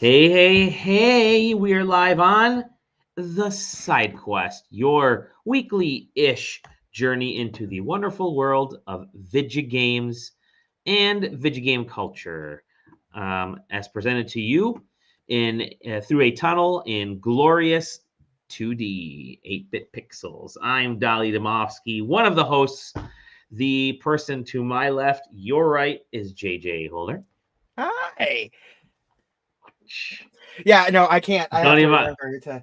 Hey, hey, hey, we are live on the SideQuest, your weekly-ish journey into the wonderful world of video games and video game culture, as presented to you in through a tunnel in glorious 2D 8-bit pixels. I'm Dolly Domofsky, one of the hosts. The person to my left, your right, is JJ Holder. Hi. Yeah, no, I can't. I have to remember to.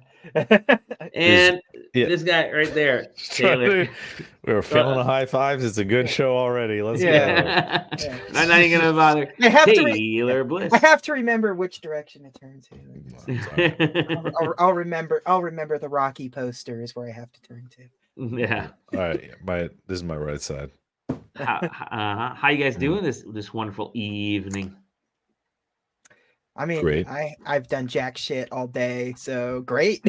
And this guy right there, Taylor. We were feeling the high fives. It's a good show already. Let's go. I'm not even gonna bother. Taylor Bliss. I have to remember which direction to turn to. I'll remember the Rocky poster is where I have to turn to. Yeah. All right. This is my right side. How you guys doing this wonderful evening? I mean, great. I've done jack shit all day, so great.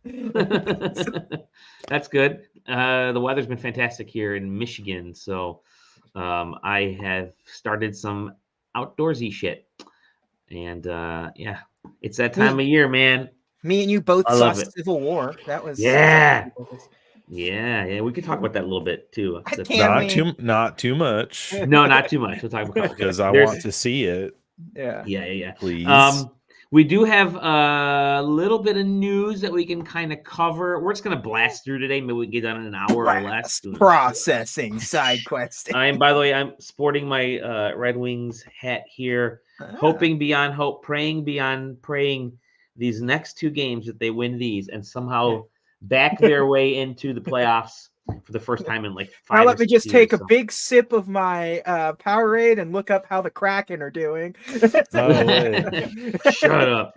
That's good. The weather's been fantastic here in Michigan, so I have started some outdoorsy shit, and yeah, it's that time of year, man. Me and you both saw Civil War. That was yeah. We could talk about that a little bit too. Not too much. No, not too much. We'll talk about because I want to see it. Yeah. Please. We do have a little bit of news that we can kind of cover. We're just gonna blast through today. Maybe we can get done in an hour or less. Processing SideQuest. By the way, I'm sporting my Red Wings hat here. Hoping beyond hope, praying beyond praying. These next two games that they win these and somehow back their way into the playoffs for the first time in like 5 Now let let me just take a big sip of my Powerade and look up how the Kraken are doing. Shut up.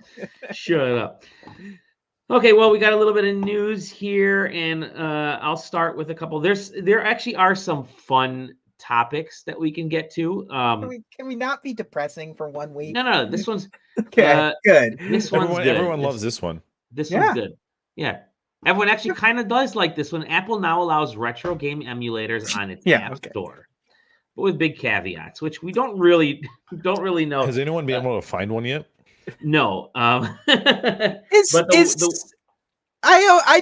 Okay, well, we got a little bit of news here, and I'll start with a couple. There actually are some fun topics that we can get to. Can we not be depressing for 1 week? No, this one's okay. Good. This one's good. Everyone loves this one. This one's good. Yeah. Everyone actually kind of does like this one. Apple now allows retro game emulators on its app store, but with big caveats, which we don't really know. Has anyone been able to find one yet? No. I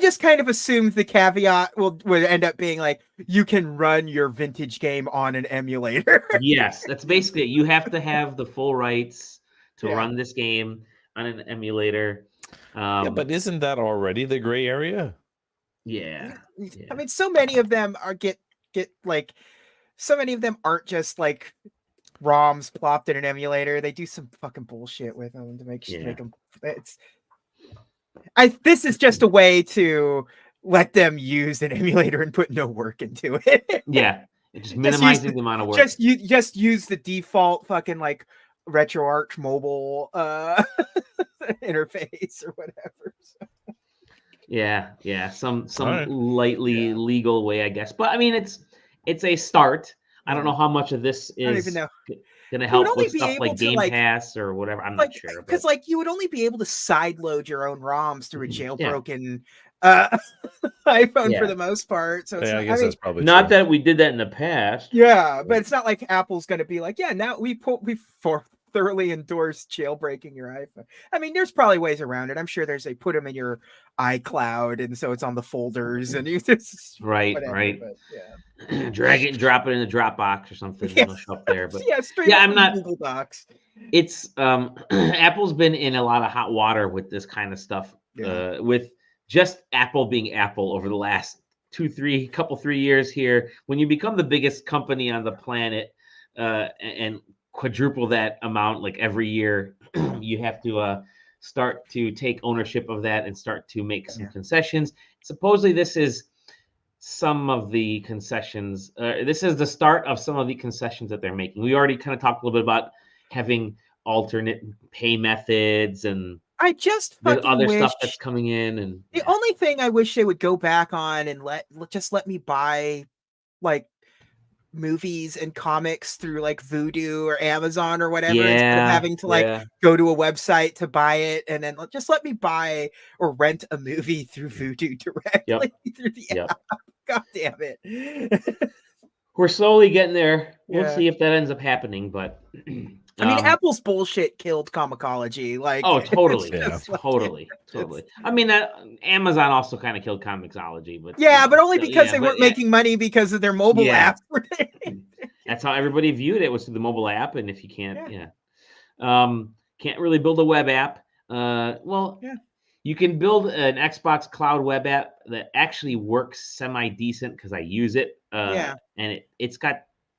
just kind of assumed the caveat would end up being like you can run your vintage game on an emulator. Yes, that's basically it. You have to have the full rights to run this game on an emulator. But isn't that already the gray area? Yeah. I mean, so many of them so many of them aren't just like ROMs plopped in an emulator. They do some fucking bullshit with them to make them. This is just a way to let them use an emulator and put no work into it. Yeah, just minimizing the amount of work. Just use the default fucking like RetroArch mobile interface or whatever. So. Yeah, some lightly legal way, I guess. But I mean, it's a start. I don't know how much of this is going to help with stuff like Game Pass or whatever. I'm not sure. Because you would only be able to sideload your own ROMs through a jailbroken iPhone for the most part. So I guess that's probably not true. that we did that in the past. Yeah, but it's not like Apple's going to be like, now we thoroughly endorse jailbreaking your iPhone. I mean, there's probably ways around it. I'm sure put them in your iCloud, and so it's on the folders, and you just right. But, drag it and drop it in the Dropbox or something. It'll show up there. But I'm not Google Docs. It's Apple's been in a lot of hot water with this kind of stuff. With just Apple being Apple over the last 3 years here. When you become the biggest company on the planet and quadruple that amount like every year, you have to start to take ownership of that and start to make some concessions. Supposedly this is some of the concessions. This is the start of some of the concessions that they're making. We already kind of talked a little bit about having alternate pay methods, and I just other stuff that's coming in. And the only thing I wish they would go back on and let me buy like movies and comics through like Vudu or Amazon or whatever, instead of having to go to a website to buy it, and then just let me buy or rent a movie through Vudu directly through the app. God damn it. We're slowly getting there. We'll see if that ends up happening, but I mean, Apple's bullshit killed comicology. Like, oh, totally, like, totally. I mean, Amazon also kind of killed Comixology, but but only because they weren't making money because of their mobile app. That's how everybody viewed it, was through the mobile app, and if you can't, can't really build a web app. You can build an Xbox Cloud web app that actually works semi-decent because I use it. And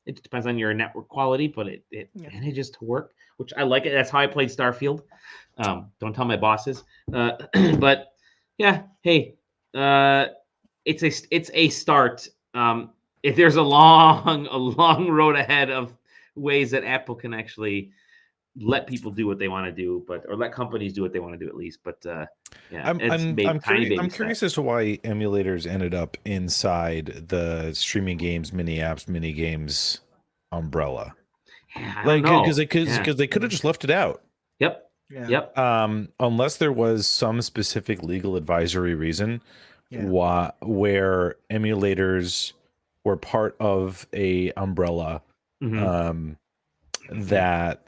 it depends on your network quality, but it manages to work, which I like it. That's how I played Starfield. Don't tell my bosses. But yeah, hey, it's a start. If there's a long road ahead of ways that Apple can actually let people do what they want to do, or let companies do what they want to do at least. But I'm curious as to why emulators ended up inside the streaming games, mini apps, mini games umbrella. Because they could have just left it out. Yep. Unless there was some specific legal advisory reason where emulators were part of a umbrella that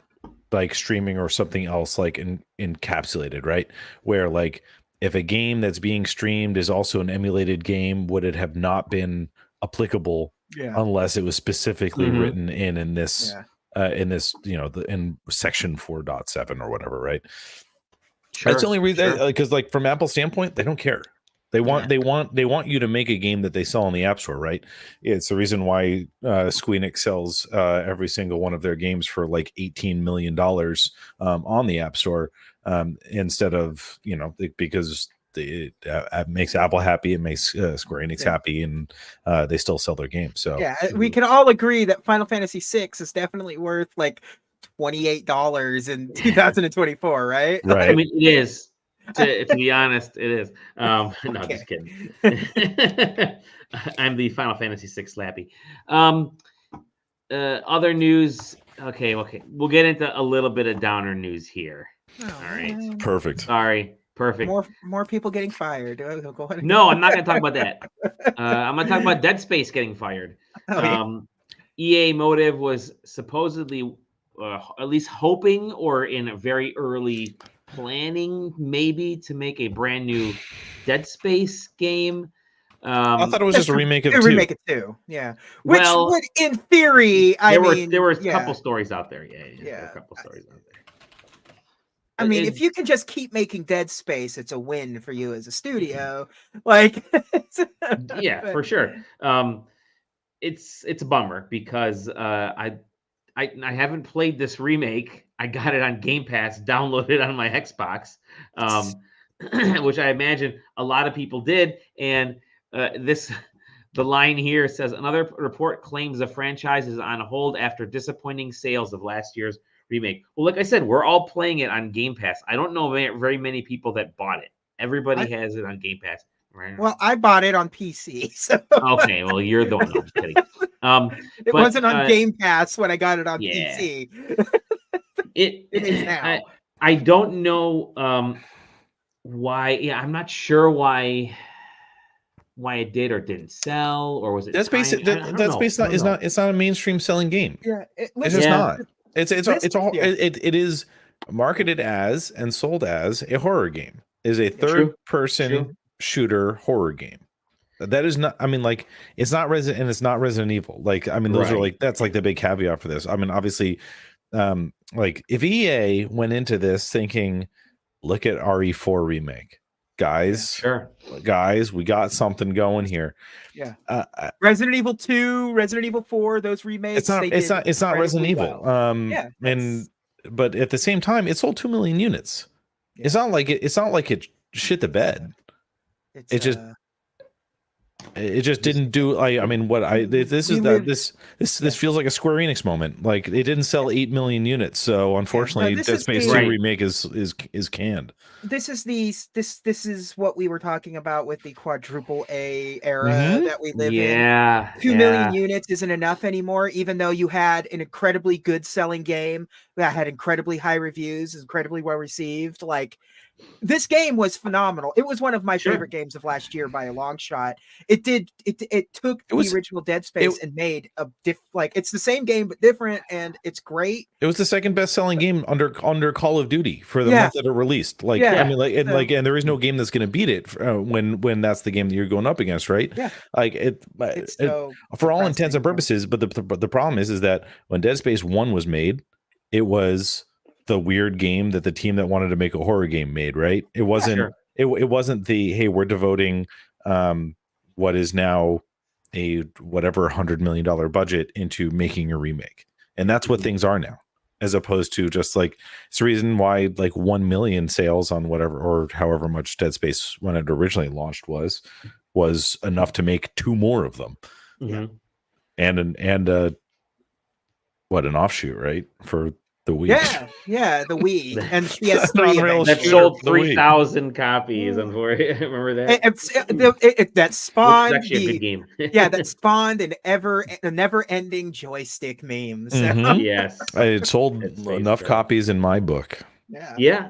like streaming or something else like encapsulated, right? Where like if a game that's being streamed is also an emulated game, would it have not been applicable unless it was specifically written in this in section 4.7 or whatever, right? Sure, that's the only reason, because like from Apple's standpoint, they don't care. They want you to make a game that they sell on the App Store, right? It's the reason why Squeenix sells every single one of their games for like $18 million on the App Store, instead of because it makes Apple happy, it makes Square Enix happy, and they still sell their games. So we can all agree that Final Fantasy VI is definitely worth like $28 in 2024, right? Right. I mean, it is. To be honest, it is. No, just kidding. I'm the Final Fantasy VI slappy. Other news. Okay. We'll get into a little bit of downer news here. All right. Perfect. Sorry. Perfect. More people getting fired. Go ahead. No, I'm not going to talk about that. I'm going to talk about Dead Space getting fired. EA Motive was supposedly, at least hoping, or in a very early planning, maybe, to make a brand new Dead Space game. I thought it was just a remake of 2. Remake of 2, yeah. Which would, in theory, there were a couple stories out there. There were a couple stories out there. I mean, if you can just keep making Dead Space, it's a win for you as a studio. Like, for sure. It's a bummer because I haven't played this remake. I got it on Game Pass, downloaded on my Xbox, which I imagine a lot of people did. And the line here says, another report claims the franchise is on hold after disappointing sales of last year's remake. Well, like I said, we're all playing it on Game Pass. I don't know very many people that bought it. Everybody has it on Game Pass. Right? Well, I bought it on PC. So. Okay, well, you're the one. I'm just kidding. It wasn't on Game Pass when I got it on PC. It is now. I don't know why. Yeah, I'm not sure why it did or didn't sell, or was it? That's basically that's based on it's not a mainstream selling game. Yeah, it's just not. It is marketed as and sold as a horror game. Is a third person shooter horror game. That is not. I mean, like, it's not Resident, and it's not Resident Evil. Like, I mean, those are like, that's like the big caveat for this. I mean, obviously, like if EA went into this thinking, look at RE4 remake, guys, guys, we got something going here. Yeah. Resident Evil 2, Resident Evil 4, those remakes. It's not Resident Evil. But at the same time, it sold 2 million units. Yeah. It's not like it shit the bed. It just didn't do. I mean, this feels like a Square Enix moment. Like, it didn't sell 8 million units, so unfortunately, Dead Space 2 remake is canned. This is what we were talking about with the quadruple A era that we live in. 2 million units isn't enough anymore, even though you had an incredibly good selling game that had incredibly high reviews, incredibly well received. Like, this game was phenomenal. It was one of my favorite games of last year by a long shot. It took the original Dead Space and made a it's the same game but different, and it's great. It was the second best selling game under Call of Duty for the month that it released. I mean, and there is no game that's going to beat it when that's the game that you're going up against, right? Yeah. For all intents and purposes, but the problem is that when Dead Space 1 was made, it was the weird game that the team that wanted to make a horror game made, right? It wasn't it wasn't the, hey, we're devoting what is now a whatever $100 million budget into making a remake. And that's what things are now, as opposed to just it's the reason why 1 million sales on whatever or however much Dead Space when it originally launched was enough to make 2 more of them. Mm-hmm. And an offshoot, right? For the Wii. Yeah, the Wii and PS3 that sold 3,000 copies. Remember that? That spawned actually a good game. That spawned a never-ending joystick memes. Mm-hmm. Yes, it sold enough copies in my book. Yeah.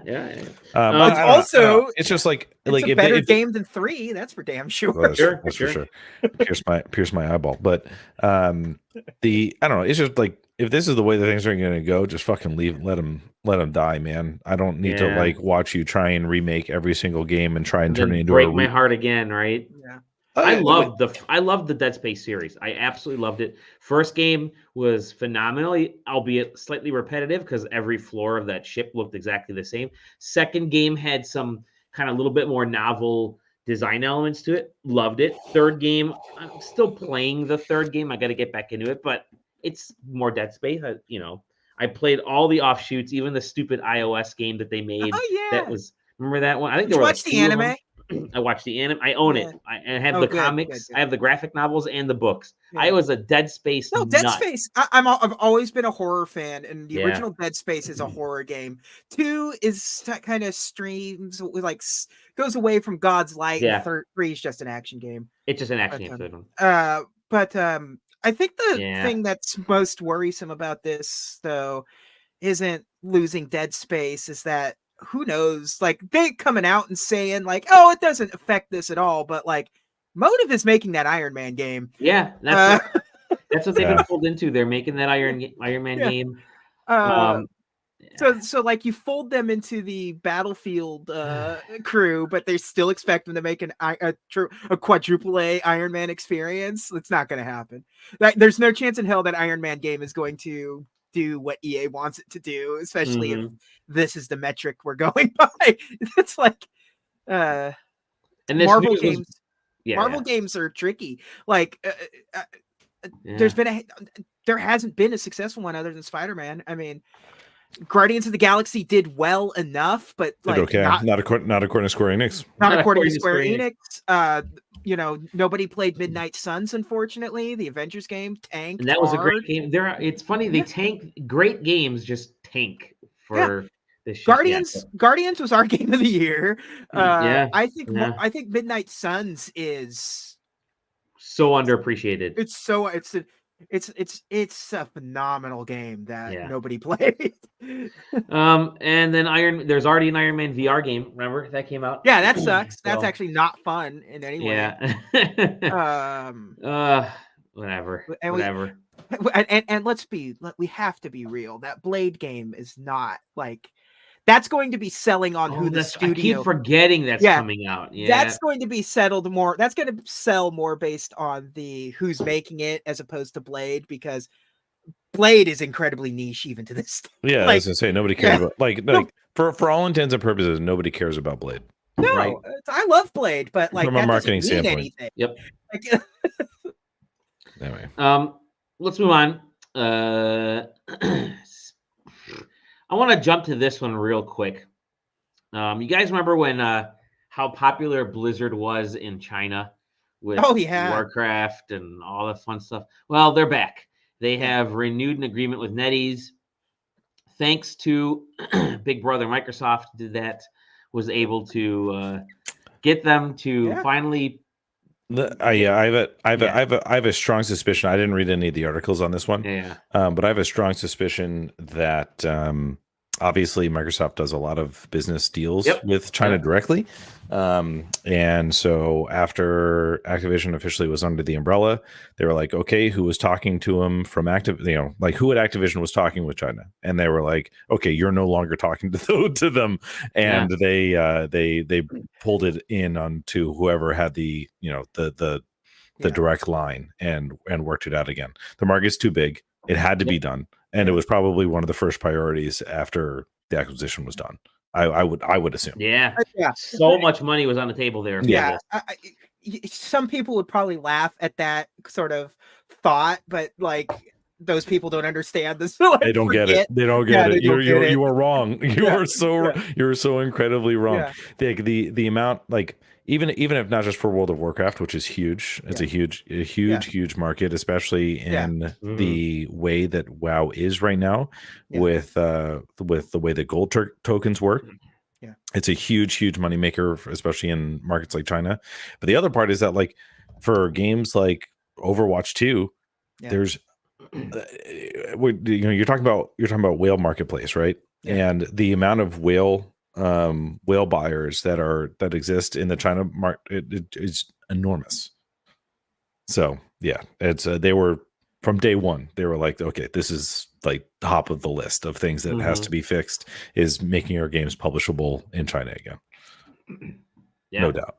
But also, it's just it's a better game than 3. That's for damn sure. Well, that's for sure. Pierce my eyeball. But I don't know. It's just if this is the way that things are going to go, just fucking let them die, man. I don't need to watch you try and remake every single game and try and turn it into break my heart again, right? Yeah. I loved the Dead Space series. I absolutely loved it. First game was phenomenal, albeit slightly repetitive because every floor of that ship looked exactly the same. Second game had some kind of little bit more novel design elements to it. Loved it. Third game, I'm still playing the third game. I got to get back into it, but it's more Dead Space. I played all the offshoots, even the stupid iOS game that they made. Oh yeah, that was, remember that one? I think there were watch the anime. I watched the anime. I own it. I have the comics. Good. I have the graphic novels and the books. Yeah. I was a Dead Space. No, Dead Space. I've always been a horror fan, and the original Dead Space is a horror game. 2 is kind of streams goes away from God's light. Yeah. And 3 is just an action game. It's just an action game. I think the thing that's most worrisome about this, though, isn't losing Dead Space. Is that who knows? They coming out and saying oh, it doesn't affect this at all. But Motive is making that Iron Man game. Yeah, that's what they've been pulled into. They're making that Iron Man game. So you fold them into the Battlefield crew, but they still expect them to make a quadruple A Iron Man experience. It's not going to happen. There's no chance in hell that Iron Man game is going to do what EA wants it to do, especially if this is the metric we're going by. It's and Marvel games. Marvel games are tricky. There hasn't been a successful one other than Spider-Man. I mean, Guardians of the Galaxy did well enough, but not according to Square Enix. Not according to Square Enix. Nobody played Midnight Suns, unfortunately. The Avengers game tanked. And that was a great game. It's funny, they tank great games, just tank for this shit. Guardians was our game of the year. I think Midnight Suns is so underappreciated. It's a phenomenal game that nobody played. And then there's already an Iron Man VR game. Remember that came out? Yeah, that sucks. That's actually not fun in any way. Whatever. And we have to be real. That Blade game is not that's going to be selling on the studio. I keep forgetting that's coming out. Yeah, that's going to be settled more. That's going to sell more based on who's making it as opposed to Blade, because Blade is incredibly niche even to this day. Yeah, I was gonna say nobody cares about for all intents and purposes, nobody cares about Blade. No, right? I love Blade, but from a marketing standpoint, anything. Yep. Anyway, let's move on. I want to jump to this one real quick. You guys remember when how popular Blizzard was in China with Warcraft and all that fun stuff? Well, they're back. They have renewed an agreement with NetEase. Thanks to Big Brother Microsoft, was able to get them to finally. I have a strong suspicion. I didn't read any of the articles on this one. Yeah. But I have a strong suspicion that obviously Microsoft does a lot of business deals with China directly. And so after Activision officially was under the umbrella, they were like, okay, who was talking to them from like who at Activision was talking with China? And they were like, okay, you're no longer talking to them. And they pulled it in onto whoever had the direct line and worked it out again. The market's too big. It had to be done. And it was probably one of the first priorities after the acquisition was done. I would assume. Yeah. So much money was on the table there. Yeah. Some people would probably laugh at that sort of thought, but like those people don't understand this. So, like, they don't get it. They don't get it. You are wrong. You're so incredibly wrong. The amount, like, even if not just for World of Warcraft, which is huge, it's a huge market, especially in the way that WoW is right now, with the way that gold tokens work. Yeah, it's a huge moneymaker, especially in markets like China. But the other part is that, like, for games like Overwatch 2, there's you're talking about whale marketplace, right? And the amount of whale buyers that exist in the China market is enormous. So it's they were, from day one, they were like, okay, this is like top of the list of things that has to be fixed, is making our games publishable in China again. No doubt.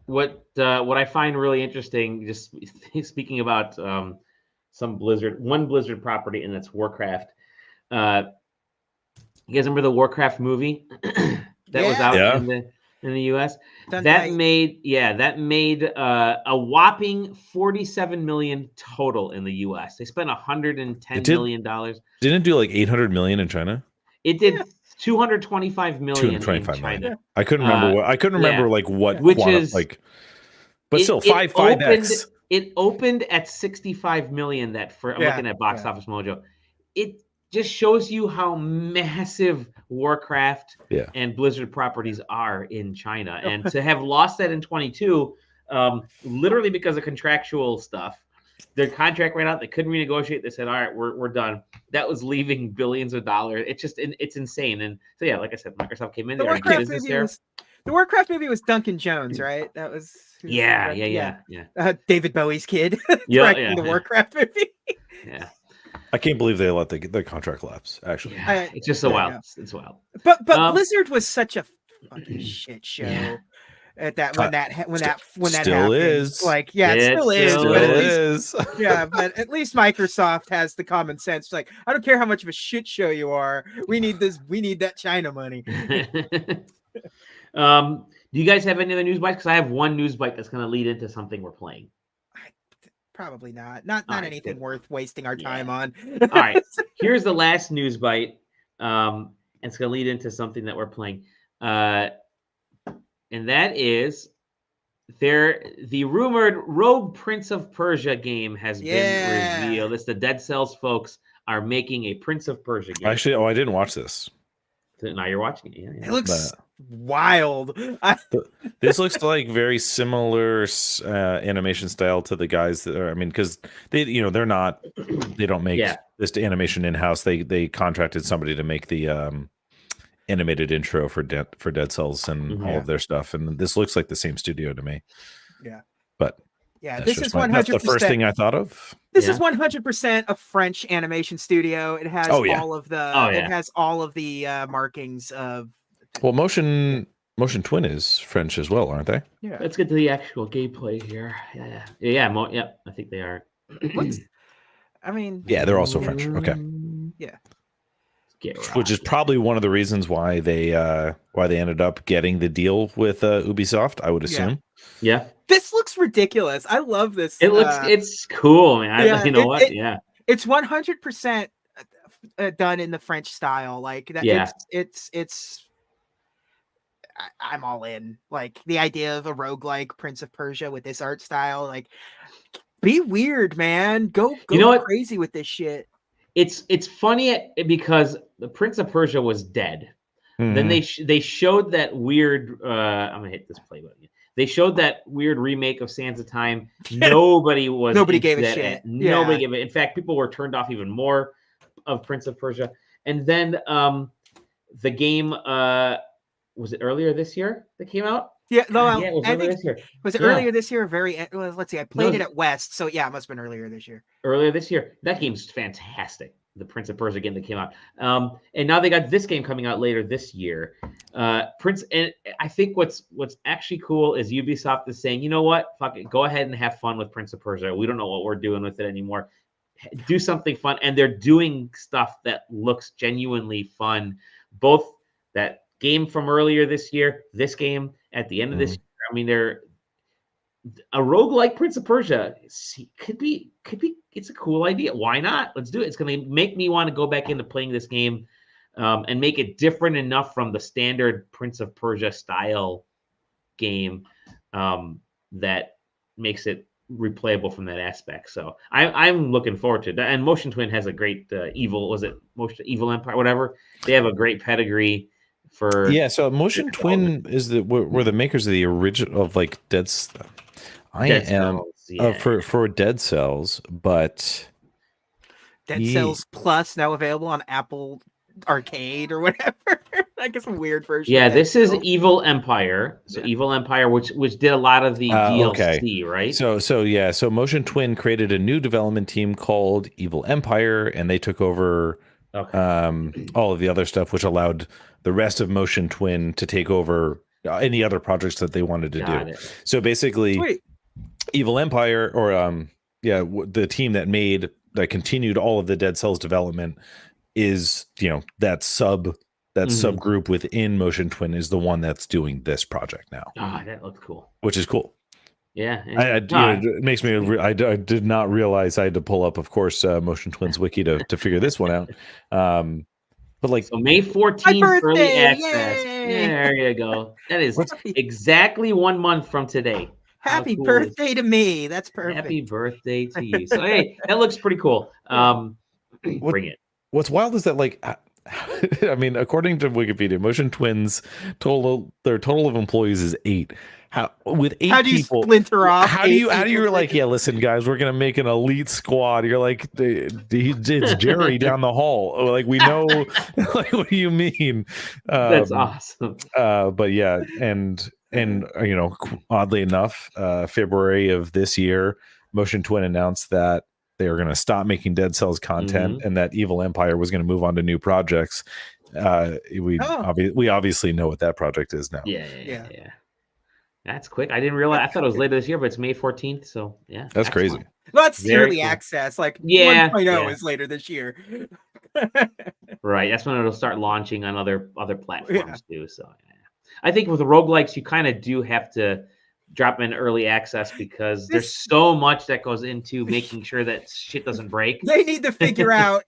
What I find really interesting, just speaking about one Blizzard property, and that's Warcraft. You guys remember the Warcraft movie that was out in the US? That made a whopping $47 million total in the US. They spent $110 million. Didn't it do like 800 million in China? It did 225 million in China. Million. I couldn't remember but still 5x. It opened at 65 million. I'm looking at Box Office Mojo. It just shows you how massive Warcraft and Blizzard properties are in China. And to have lost that in 22, literally because of contractual stuff, their contract ran out. They couldn't renegotiate. They said, all right, we're done. That was leaving billions of dollars. It's insane. And so, like I said, Microsoft came in there. The Warcraft movie was Duncan Jones, right? That was David Bowie's kid directing the Warcraft movie. I can't believe they let the contract lapse. Actually, it's just so wild. It's wild. But Blizzard was such a fucking shit show at that when that still happened. Is. Like, it still is. But at least Microsoft has the common sense. Like, I don't care how much of a shit show you are. We need that China money. Do you guys have any other news bites? Because I have one news bite that's going to lead into something we're playing. Probably not. Not anything worth wasting our time on. All right. Here's the last news bite. And it's going to lead into something that we're playing. And that is the rumored Rogue Prince of Persia game has been revealed. It's the Dead Cells folks are making a Prince of Persia game. Actually, I didn't watch this. So now you're watching it. It looks wild. This looks like very similar animation style to the guys that are, because they don't make this animation in-house. They contracted somebody to make the animated intro for Dead Cells and all of their stuff, and this looks like the same studio to me. But this is 100%. That's the first thing I thought of. This is 100% a French animation studio. It has all of the it has all of the markings of. Well, Motion Twin is French as well, aren't they? Yeah. Let's get to the actual gameplay here. I think they are. They're also French. Okay. Yeah. Which is probably one of the reasons why they ended up getting the deal with Ubisoft, I would assume. Yeah. This looks ridiculous. I love this. It's cool, man. You know what? It's 100% done in the French style. Like that. Yeah. I'm all in. Like the idea of a roguelike Prince of Persia with this art style. Like, be weird, man. Go crazy with this shit. It's funny because the Prince of Persia was dead. Mm-hmm. Then they showed that weird. I'm gonna hit this play button. They showed that weird remake of Sands of Time. Nobody gave a shit. Nobody gave it. In fact, people were turned off even more of Prince of Persia. And then the game was it earlier this year that came out? Yeah, no, God, yeah, it was earlier this year. Was it Yeah. earlier this year? Well, let's see. I played it at West, so yeah, it must have been earlier this year. Earlier this year. That game's fantastic. The Prince of Persia game that came out. And now they got this game coming out later this year. And I think what's actually cool is Ubisoft is saying, you know what? Fuck it. Go ahead and have fun with Prince of Persia. We don't know what we're doing with it anymore. Do something fun. And they're doing stuff that looks genuinely fun. Both that game from earlier this year, this game at the end of this year. I mean, they're a roguelike Prince of Persia could be it's a cool idea. Why not? Let's do it. It's going to make me want to go back into playing this game and make it different enough from the standard Prince of Persia style game that makes it replayable from that aspect. So I'm looking forward to that. And Motion Twin has a great Evil Empire, whatever. They have a great pedigree for So Motion Twin is were the makers of the original of like Dead for Dead Cells, but Dead Cells Plus now available on Apple Arcade or whatever. Like it's a weird version. Yeah, this is Evil Empire. So Evil Empire, which did a lot of the DLC, right? So Motion Twin created a new development team called Evil Empire, and they took over all of the other stuff, which allowed the rest of Motion Twin to take over any other projects that they wanted to do. So basically, Evil Empire, or the team that continued all of the Dead Cells development is that subgroup within Motion Twin is the one that's doing this project now. That looks cool. Which is cool. Yeah, it makes me. I did not realize I had to pull up, of course, Motion Twin's wiki to figure this one out. But like, so May 14th, early access. Yeah, there you go. That is exactly 1 month from today. Happy birthday to me. That's perfect. Happy birthday to you. So hey, that looks pretty cool. Bring it. What's wild is that, like, I mean, according to Wikipedia, Motion Twin's total of employees is 8. With 8 how do you people, splinter off? How do you like, yeah, listen, guys, we're gonna make an elite squad. You're like, it's Jerry down the hall. Like, we know. Like, what do you mean? That's awesome. But yeah, and oddly enough, February of this year, Motion Twin announced that they were going to stop making Dead Cells content, and that Evil Empire was going to move on to new projects. We obviously know what that project is now. Yeah. That's quick. I didn't realize. I thought it was later this year, but it's May 14th. So yeah, that's crazy. Well, that's early access. Like 1.0 is later this year. Right. That's when it'll start launching on other platforms too. So I think with the roguelikes, you kind of do have to drop in early access because there's so much that goes into making sure that shit doesn't break. They need to figure out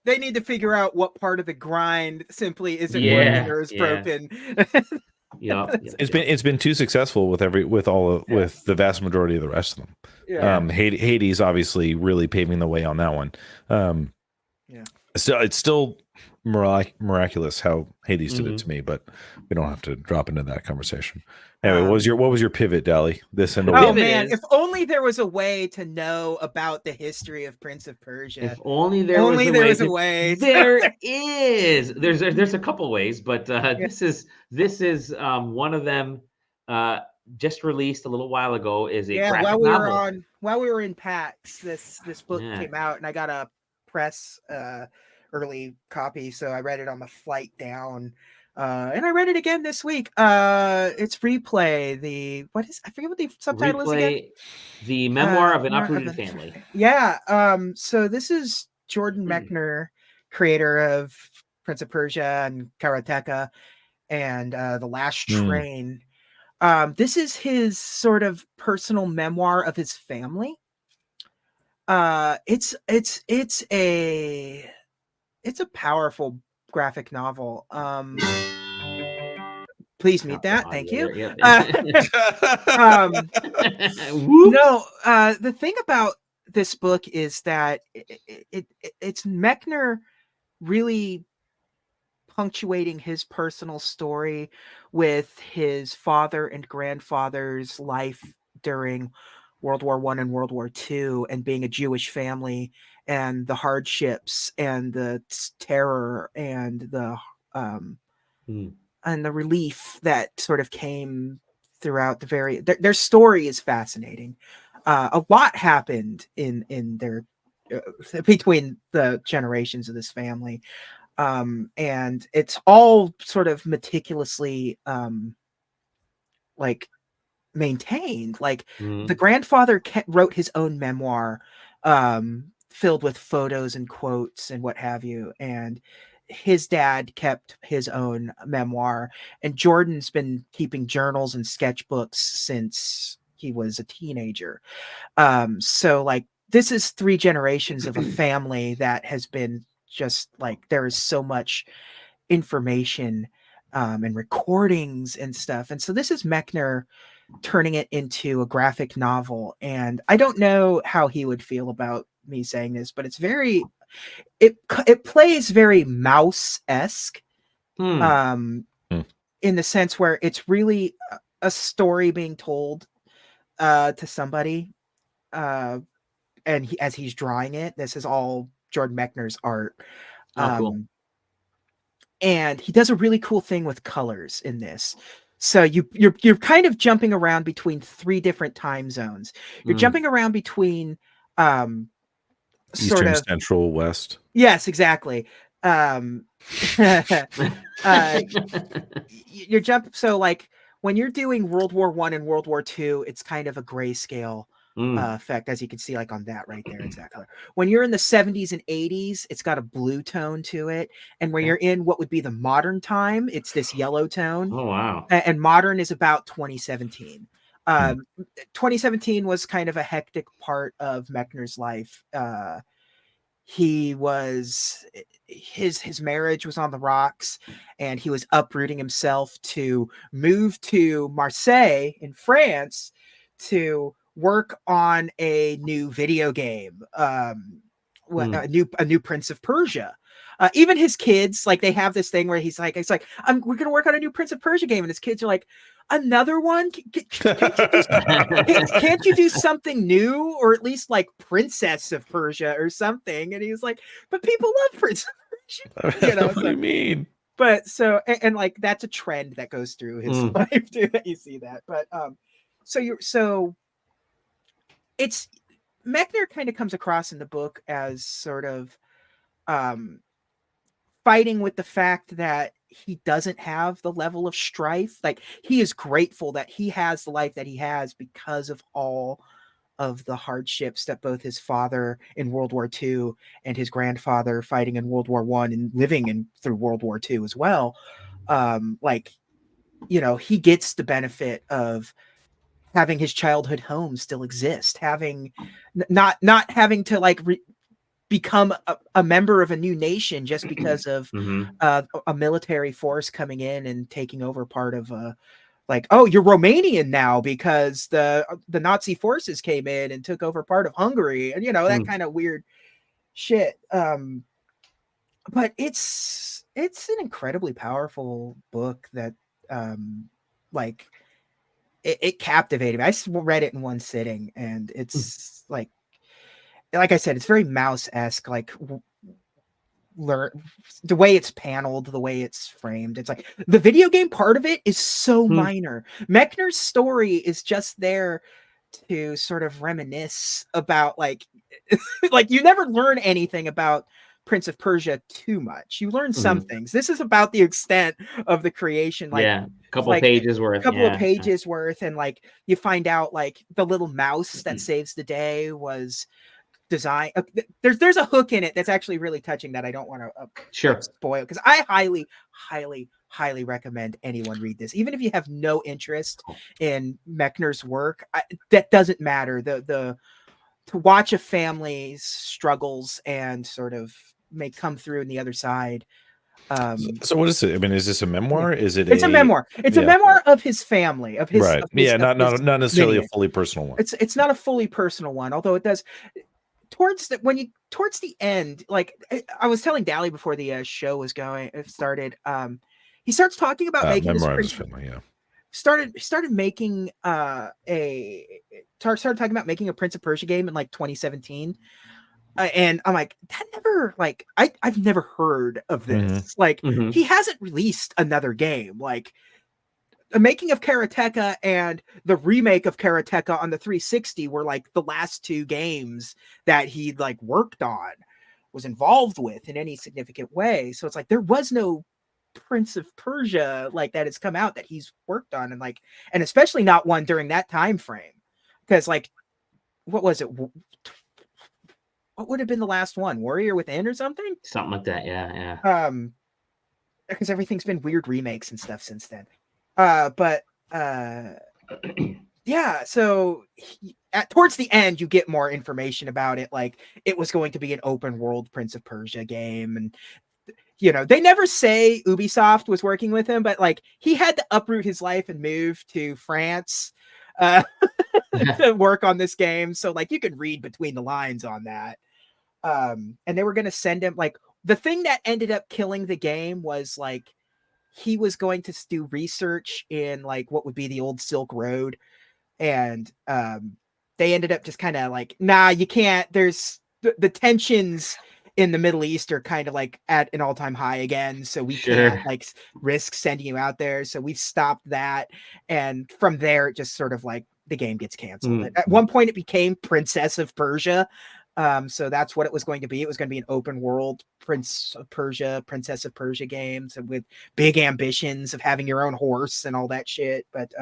what part of the grind simply isn't working or is broken. It's been too successful with the vast majority of the rest of them. Hades obviously really paving the way on that one. So it's still miraculous how Hades did it to me, but we don't have to drop into that conversation. Anyway, what was your pivot, Dally? Man, if only there was a way to know about the history of Prince of Persia. If only there was a way. There is. There's a couple ways, but this is one of them. Just released a little while ago. Is a graphic novel. While we were in PAX, this book came out, and I got a press early copy, so I read it on the flight down. And I read it again this week. It's Replay. I forget what the subtitle is again. The Memoir of an Uprooted Family. Yeah. So this is Jordan Mechner, creator of Prince of Persia and Karateka and The Last Train. This is his sort of personal memoir of his family. It's a powerful graphic novel. Please mute that. Thank you. The thing about this book is that it's Mechner really punctuating his personal story with his father and grandfather's life during World War I and World War II, and being a Jewish family and the hardships and the terror and the relief that sort of came throughout their story is fascinating. A lot happened in their between the generations of this family, and it's all sort of meticulously like maintained. Like the grandfather wrote his own memoir, filled with photos and quotes and what have you, and his dad kept his own memoir, and Jordan's been keeping journals and sketchbooks since he was a teenager. So like this is 3 generations of a family that has been just like, there is so much information and recordings and stuff. And so this is Mechner turning it into a graphic novel. And I don't know how he would feel about me saying this, but it's very, it plays very Mouse-esque, in the sense where it's really a story being told to somebody, and as he's drawing it. This is all Jordan Mechner's art. Cool. And he does a really cool thing with colors in this. So you're kind of jumping around between 3 different time zones. You're jumping around between Eastern, Central, West. Yes, exactly. You're so like when you're doing World War I and World War II, it's kind of a grayscale effect, as you can see, like on that right there, it's that color. When you're in the 70s and 80s, it's got a blue tone to it, and when you're in what would be the modern time, it's this yellow tone. Oh wow! And modern is about 2017. 2017 was kind of a hectic part of Mechner's life. His marriage was on the rocks, and he was uprooting himself to move to Marseille in France to work on a new video game, a new Prince of Persia. Even his kids, like, they have this thing where he's like, we're gonna work on a new Prince of Persia game, and his kids are like, another one? Can't you do something new, or at least like Princess of Persia or something? And he's like, but people love Prince of Persia. You know, what do you mean? But so, and like that's a trend that goes through his life too. That you see that, but so it's Mechner kind of comes across in the book as sort of fighting with the fact that he doesn't have the level of strife. Like, he is grateful that he has the life that he has because of all of the hardships that both his father in World War II and his grandfather fighting in World War I and living through World War II as well. Like, you know, he gets the benefit of having his childhood home still exist, having not having to like become a member of a new nation just because of a military force coming in and taking over part of like, oh, you're Romanian now because the Nazi forces came in and took over part of Hungary, and you know, that kind of weird shit. But it's an incredibly powerful book that like it captivated me. I read it in one sitting, and it's like I said, it's very Mouse-esque, like the way it's paneled, the way it's framed. It's like the video game part of it is so minor. Mechner's story is just there to sort of reminisce about like like you never learn anything about Prince of Persia too much. You learn some things. This is about the extent of the creation, like a couple of pages worth, and like you find out like the little mouse that saves the day was design. There's a hook in it that's actually really touching that I don't want to spoil, because I highly recommend anyone read this, even if you have no interest in Mechner's work. That doesn't matter. The to watch a family's struggles and sort of may come through on the other side. So what is it? I mean, is this a memoir? Is it? It's a memoir. It's a memoir of his family, of his. Right. Of his, not necessarily a fully personal one. It's not a fully personal one, although it does. Towards the end, like I was telling Dally before the show was started, he starts talking about making memoir of his family. Yeah. Started making started talking about making a Prince of Persia game in like 2017. and I'm like, that never, like, I've never heard of this. Like, he hasn't released another game. Like, the making of Karateka and the remake of Karateka on the 360 were like the last two games that he like worked on, was involved with in any significant way. So it's like there was no Prince of Persia like that has come out that he's worked on, and like, and especially not one during that time frame, because like, what was it? What would have been the last one? Warrior Within or something? Something like that. Yeah. Because everything's been weird remakes and stuff since then. Yeah, so towards the end you get more information about it, like it was going to be an open world Prince of Persia game, and you know, they never say Ubisoft was working with him, but like he had to uproot his life and move to France to work on this game, so like you can read between the lines on that. And they were going to send him, like, the thing that ended up killing the game was like he was going to do research in like what would be the old Silk Road, and they ended up just kind of like, nah, you can't. There's the tensions in the Middle East are kind of like at an all-time high again, so we can't like risk sending you out there. So we've stopped that, and from there it just sort of like the game gets canceled. At one point, it became Princess of Persia. So that's what it was going to be. It was going to be an open world Princess of Persia games with big ambitions of having your own horse and all that shit. But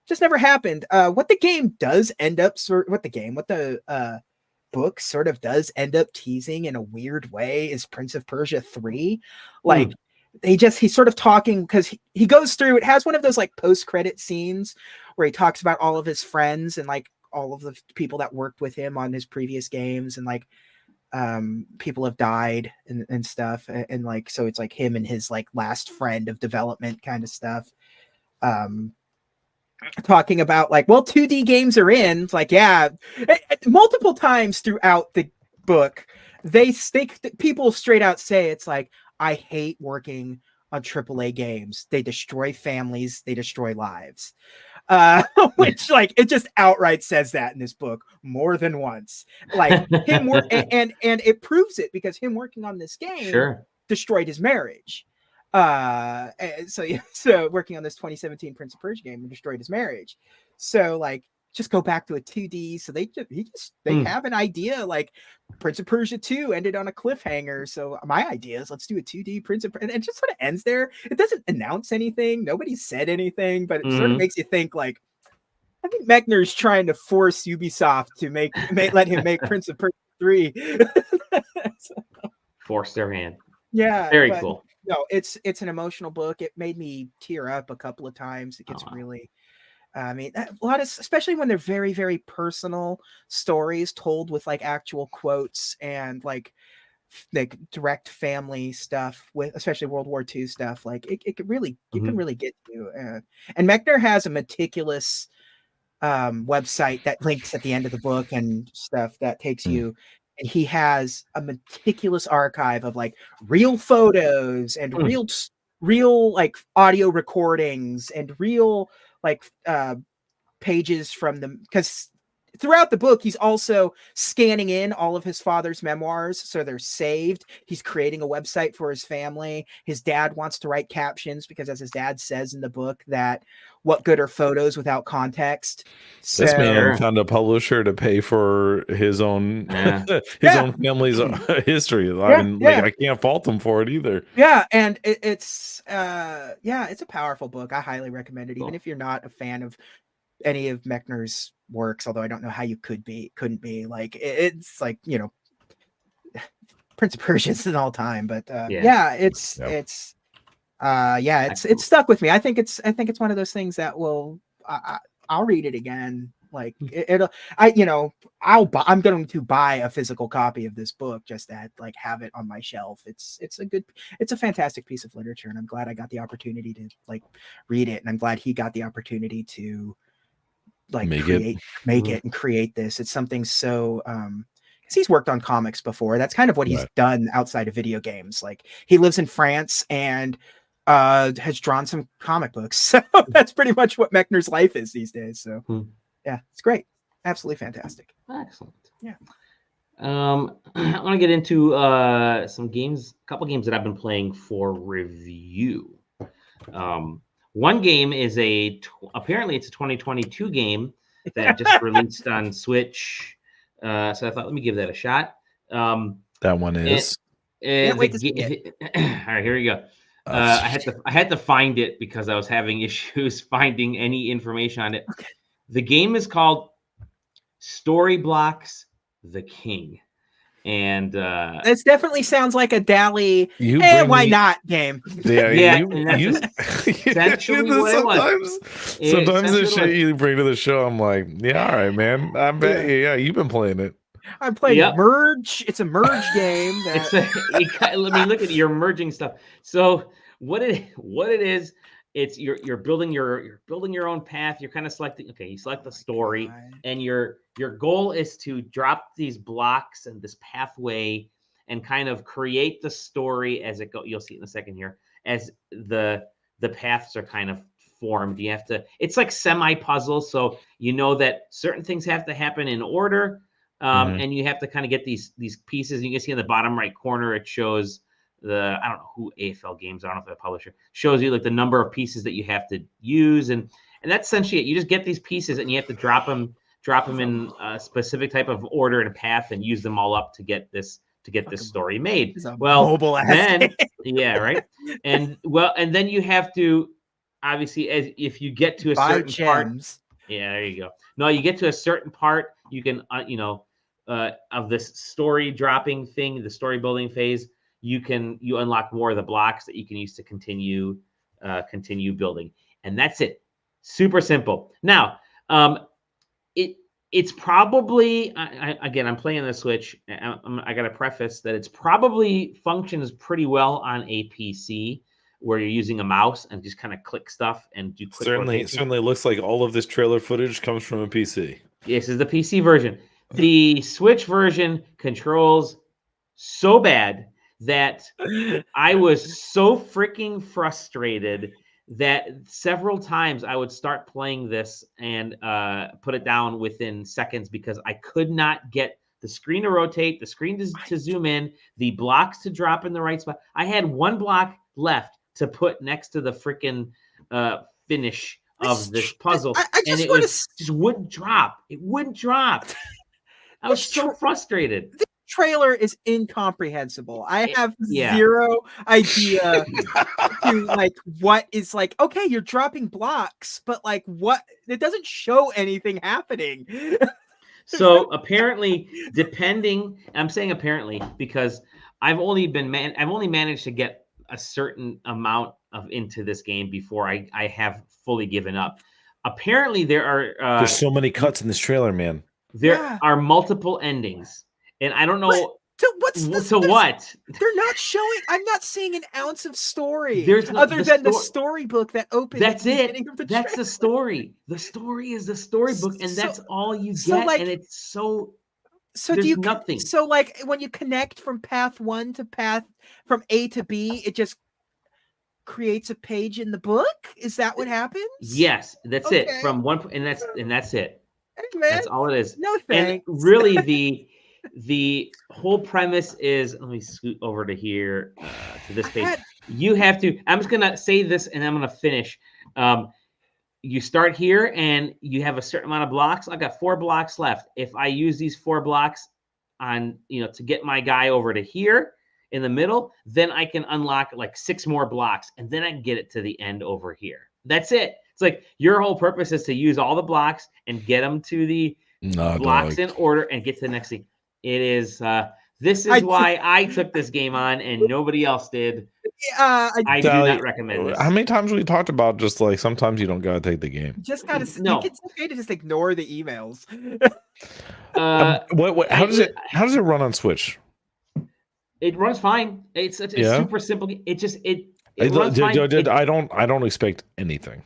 just never happened. What the book sort of does end up teasing in a weird way is Prince of Persia 3. Like he's sort of talking, because he goes through, it has one of those like post-credit scenes where he talks about all of his friends and like all of the people that worked with him on his previous games, and like people have died and stuff, and like, so it's like him and his like last friend of development kind of stuff, talking about like, well, 2D games are in. It's like, yeah, multiple times throughout the book people straight out say, it's like, I hate working on AAA games. They destroy families, they destroy lives. Which like it just outright says that in this book more than once. Like him and it proves it, because him working on this game destroyed his marriage. So working on this 2017 Prince of Persia game destroyed his marriage. So like, just go back to a 2D. So they have an idea, like Prince of Persia 2 ended on a cliffhanger. So my idea is, let's do a 2D Prince of Persia, and it just sort of ends there. It doesn't announce anything. Nobody said anything, but it sort of makes you think like, I think Mechner's trying to force Ubisoft to let him make Prince of Persia 3. Force their hand. Yeah. Very cool. No, it's an emotional book. It made me tear up a couple of times. It gets really, I mean, a lot of, especially when they're very, very personal stories told with like actual quotes and like direct family stuff, with especially World War II stuff. Like it can really get you. And Mechner has a meticulous website that links at the end of the book and stuff that takes you. And he has a meticulous archive of like real photos and real like audio recordings and real like pages from them, because throughout the book he's also scanning in all of his father's memoirs, so they're saved. He's creating a website for his family. His dad wants to write captions, because as his dad says in the book, that what good are photos without context. So, this man found a publisher to pay for his own own family's history. I mean, like, I can't fault him for it either. Yeah, and it's a powerful book. I highly recommend it, even if you're not a fan of any of Mechner's works, although I don't know how you couldn't be. Like, it's like, you know, Prince of Persia is an all time, but it's stuck with me. I think it's one of those things that will, I'll read it again. Like I'm going to buy a physical copy of this book just to like have it on my shelf. It's a fantastic piece of literature, and I'm glad I got the opportunity to like read it, and I'm glad he got the opportunity to like make it and create this. It's something so because he's worked on comics before. That's kind of what he's done outside of video games. Like, he lives in France and has drawn some comic books. So that's pretty much what Mechner's life is these days. So yeah, it's great. Absolutely fantastic. Excellent. Yeah. I want to get into some games, a couple games that I've been playing for review. One game is apparently it's a 2022 game that just released on Switch. So I thought, let me give that a shot. That one is. Can't wait to see it. All right, here we go. I had to find it because I was having issues finding any information on it. Okay. The game is called Storyblocks The King. And this definitely sounds like a Dally. Why not game? Yeah. Essentially sometimes the shit you bring to the show, I'm like, yeah, all right, man. I bet you've been playing it. I'm playing Merge. It's a Merge game. Let me look at your merging stuff. So what it is, it's you're building your own path. You're kind of selecting. Okay, you select the story, and your goal is to drop these blocks and this pathway, and kind of create the story as it goes. You'll see it in a second here, as the paths are kind of formed. You have to. It's like semi puzzle, so you know that certain things have to happen in order. And you have to kind of get these pieces. You can see in the bottom right corner, it shows I don't know who AFL Games, I don't know if the publisher, shows you like the number of pieces that you have to use. And that's essentially it. You just get these pieces and you have to drop them in a specific type of order and a path and use them all up to get this story made. Well, then, yeah, right. And then you have to, obviously, if you get to a certain part. Yeah, there you go. No, you get to a certain part, you can, of this story dropping thing, the story building phase, you unlock more of the blocks that you can use to continue building, and that's it. Super simple. Now, it's probably again, I'm playing the Switch. I got to preface that it's probably functions pretty well on a PC, where you're using a mouse and just kind of click stuff and do quick certainly looks like all of this trailer footage comes from a PC. This is the PC version. The Switch version controls so bad that I was so freaking frustrated that several times I would start playing this and put it down within seconds because I could not get the screen to rotate, the screen to zoom in, the blocks to drop in the right spot. I had one block left to put next to the freaking finish of this puzzle, and it just wouldn't drop. It wouldn't drop. I was so frustrated. This trailer is incomprehensible. I have zero idea to like what is like. Okay, you're dropping blocks, but like what? It doesn't show anything happening. So apparently, I'm saying apparently because I've only managed to get a certain amount into this game before I have fully given up. Apparently, there's so many cuts in this trailer, man. There are multiple endings, and I don't know what. They're not showing. I'm not seeing an ounce of story. Other than the storybook that opened. That's it. That's the story. The story is the storybook, and that's all you get. Like, and it's so. So do you nothing? So like when you connect from path 1 to path from A to B, it just creates a page in the book. Is that what happens? Yes, that's it. From one, and that's it. Hey, man. That's all it is. No thanks. And really, the whole premise is. Let me scoot over to here to this page. You have to. I'm just gonna say this, and I'm gonna finish. You start here, and you have a certain amount of blocks. I got 4 blocks left. If I use these 4 blocks on, to get my guy over to here in the middle, then I can unlock like 6 more blocks, and then I can get it to the end over here. That's it. It's like your whole purpose is to use all the blocks and get them to the blocks in order and get to the next thing. It is. This is why I took this game on and nobody else did. I do not recommend this. How many times we talked about just like sometimes you don't gotta take the game. Just gotta. No. It's okay to just ignore the emails. How does it run on Switch? It runs fine. It's super simple. It runs fine. I don't expect anything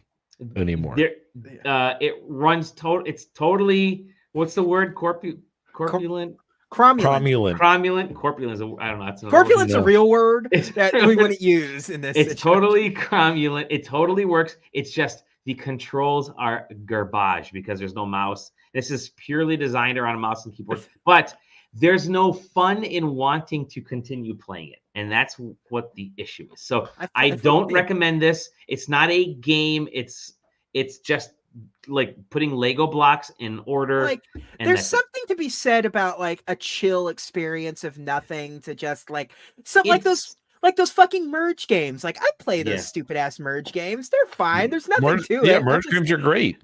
anymore. It runs It's totally. What's the word? Corpulent. Cromulent. Corpulent. I don't know. That's corpulent's a real word that we wouldn't use in this. It's situation. Totally cromulent. It totally works. It's just the controls are garbage because there's no mouse. This is purely designed around a mouse and keyboard. But there's no fun in wanting to continue playing it. And that's what the issue is. So I don't recommend this. It's not a game. It's just like putting Lego blocks in order. Like, there's something to be said about like a chill experience of nothing to just like like those fucking merge games. Like, I play those stupid ass merge games. They're fine. There's nothing to it. Yeah, merge games are great.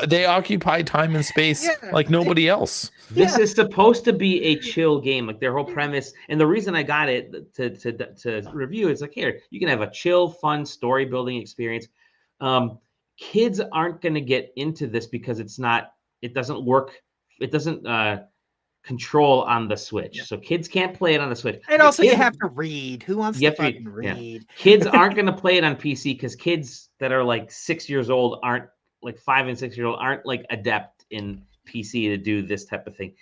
They occupy time and space like nobody else. This is supposed to be a chill game. Like, their whole premise, and the reason I got it to review is like, here, you can have a chill, fun story building experience. Kids aren't going to get into this because it doesn't work. It doesn't control on the Switch. So kids can't play it on the Switch. And also you have to read. Who wants to fucking read? Yeah. Kids aren't going to play it on PC because kids that are like 6 years old aren't like 5 and 6 years old aren't like adept in PC to do this type of thing.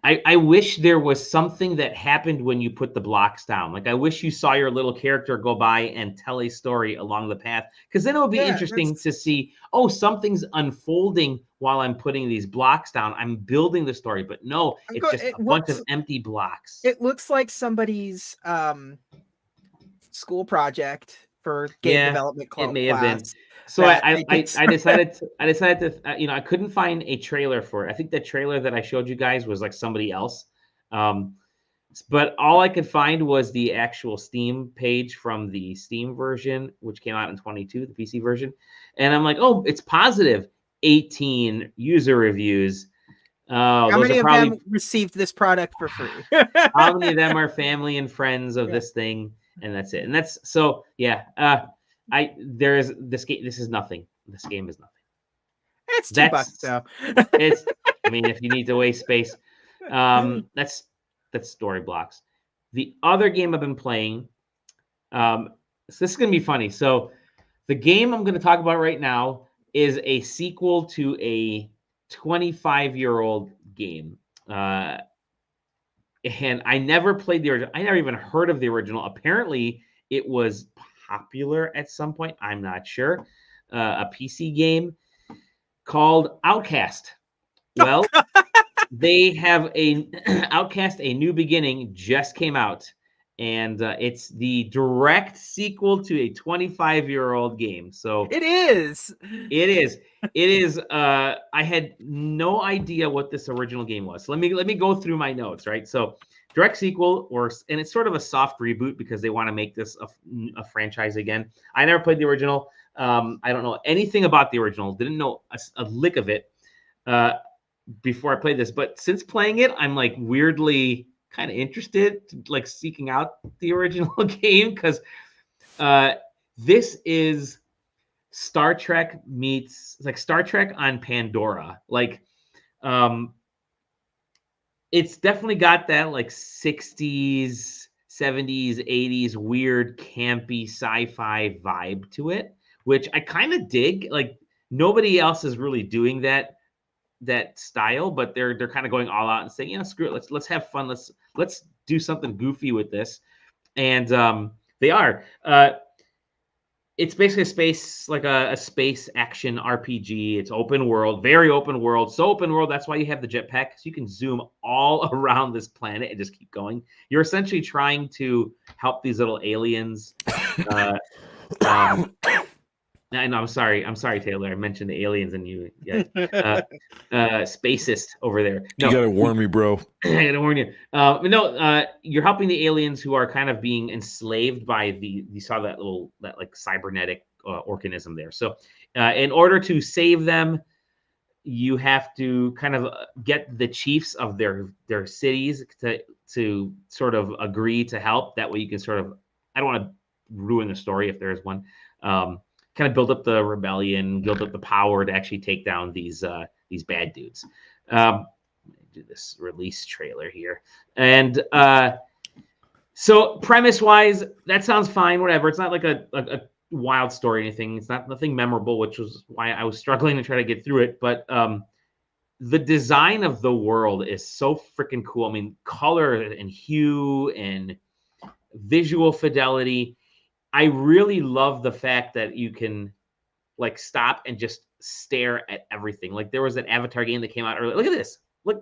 I wish there was something that happened when you put the blocks down. Like, I wish you saw your little character go by and tell a story along the path, because then it would be interesting to see, oh, something's unfolding while I'm putting these blocks down. I'm building the story, but no, it's just a bunch of empty blocks. It looks like somebody's school project for game development class. It may have been. So I decided to, I couldn't find a trailer for it. I think the trailer that I showed you guys was like somebody else. But all I could find was the actual Steam page from the Steam version, which came out in 22, the PC version. And I'm like, oh, it's positive. 18 user reviews. How many of them received this product for free? How many of them are family and friends of this thing? And that's it. And that's so, this is nothing. This game is nothing. It's $2 though. I mean, if you need to waste space, that's story blocks. The other game I've been playing, so this is gonna be funny. So the game I'm gonna talk about right now is a sequel to a 25-year-old game. And I never played the original. I never even heard of the original. Apparently, it was popular at some point. I'm not sure. A PC game called Outcast. Well, they have Outcast: A New Beginning just came out, and it's the direct sequel to a 25-year-old game. So it is. I had no idea what this original game was. So let me go through my notes, right? So direct sequel, and it's sort of a soft reboot because they want to make this a franchise again. I never played the original. I don't know anything about the original. Didn't know a lick of it before I played this. But since playing it, I'm like weirdly kind of interested, like seeking out the original game, because this is Star Trek meets like Star Trek on Pandora. Like, it's definitely got that like 60s, 70s, 80s weird campy sci-fi vibe to it, which I kind of dig. Like, nobody else is really doing that style, but they're kind of going all out and saying, screw it, let's have fun, let's do something goofy with this. And they are. It's basically a space action RPG. It's open world, very open world. So open world, that's why you have the jetpack, so you can zoom all around this planet and just keep going. You're essentially trying to help these little aliens. I'm sorry, Taylor. I mentioned the aliens and you. Yeah. Spacist over there. No, you gotta warn me, bro. I gotta warn you. You're helping the aliens who are kind of being enslaved by you saw that like cybernetic organism there. So in order to save them, you have to kind of get the chiefs of their cities to sort of agree to help. That way you can sort of, I don't want to ruin the story if there is one. Kind of build up the rebellion, build up the power to actually take down these bad dudes. Do this release trailer here. And so premise-wise, that sounds fine, whatever. It's not like a wild story or anything. It's nothing memorable, which was why I was struggling to try to get through it. But the design of the world is so freaking cool. I mean, color and hue and visual fidelity. I really love the fact that you can like stop and just stare at everything. Like, there was an Avatar game that came out earlier. Look at this.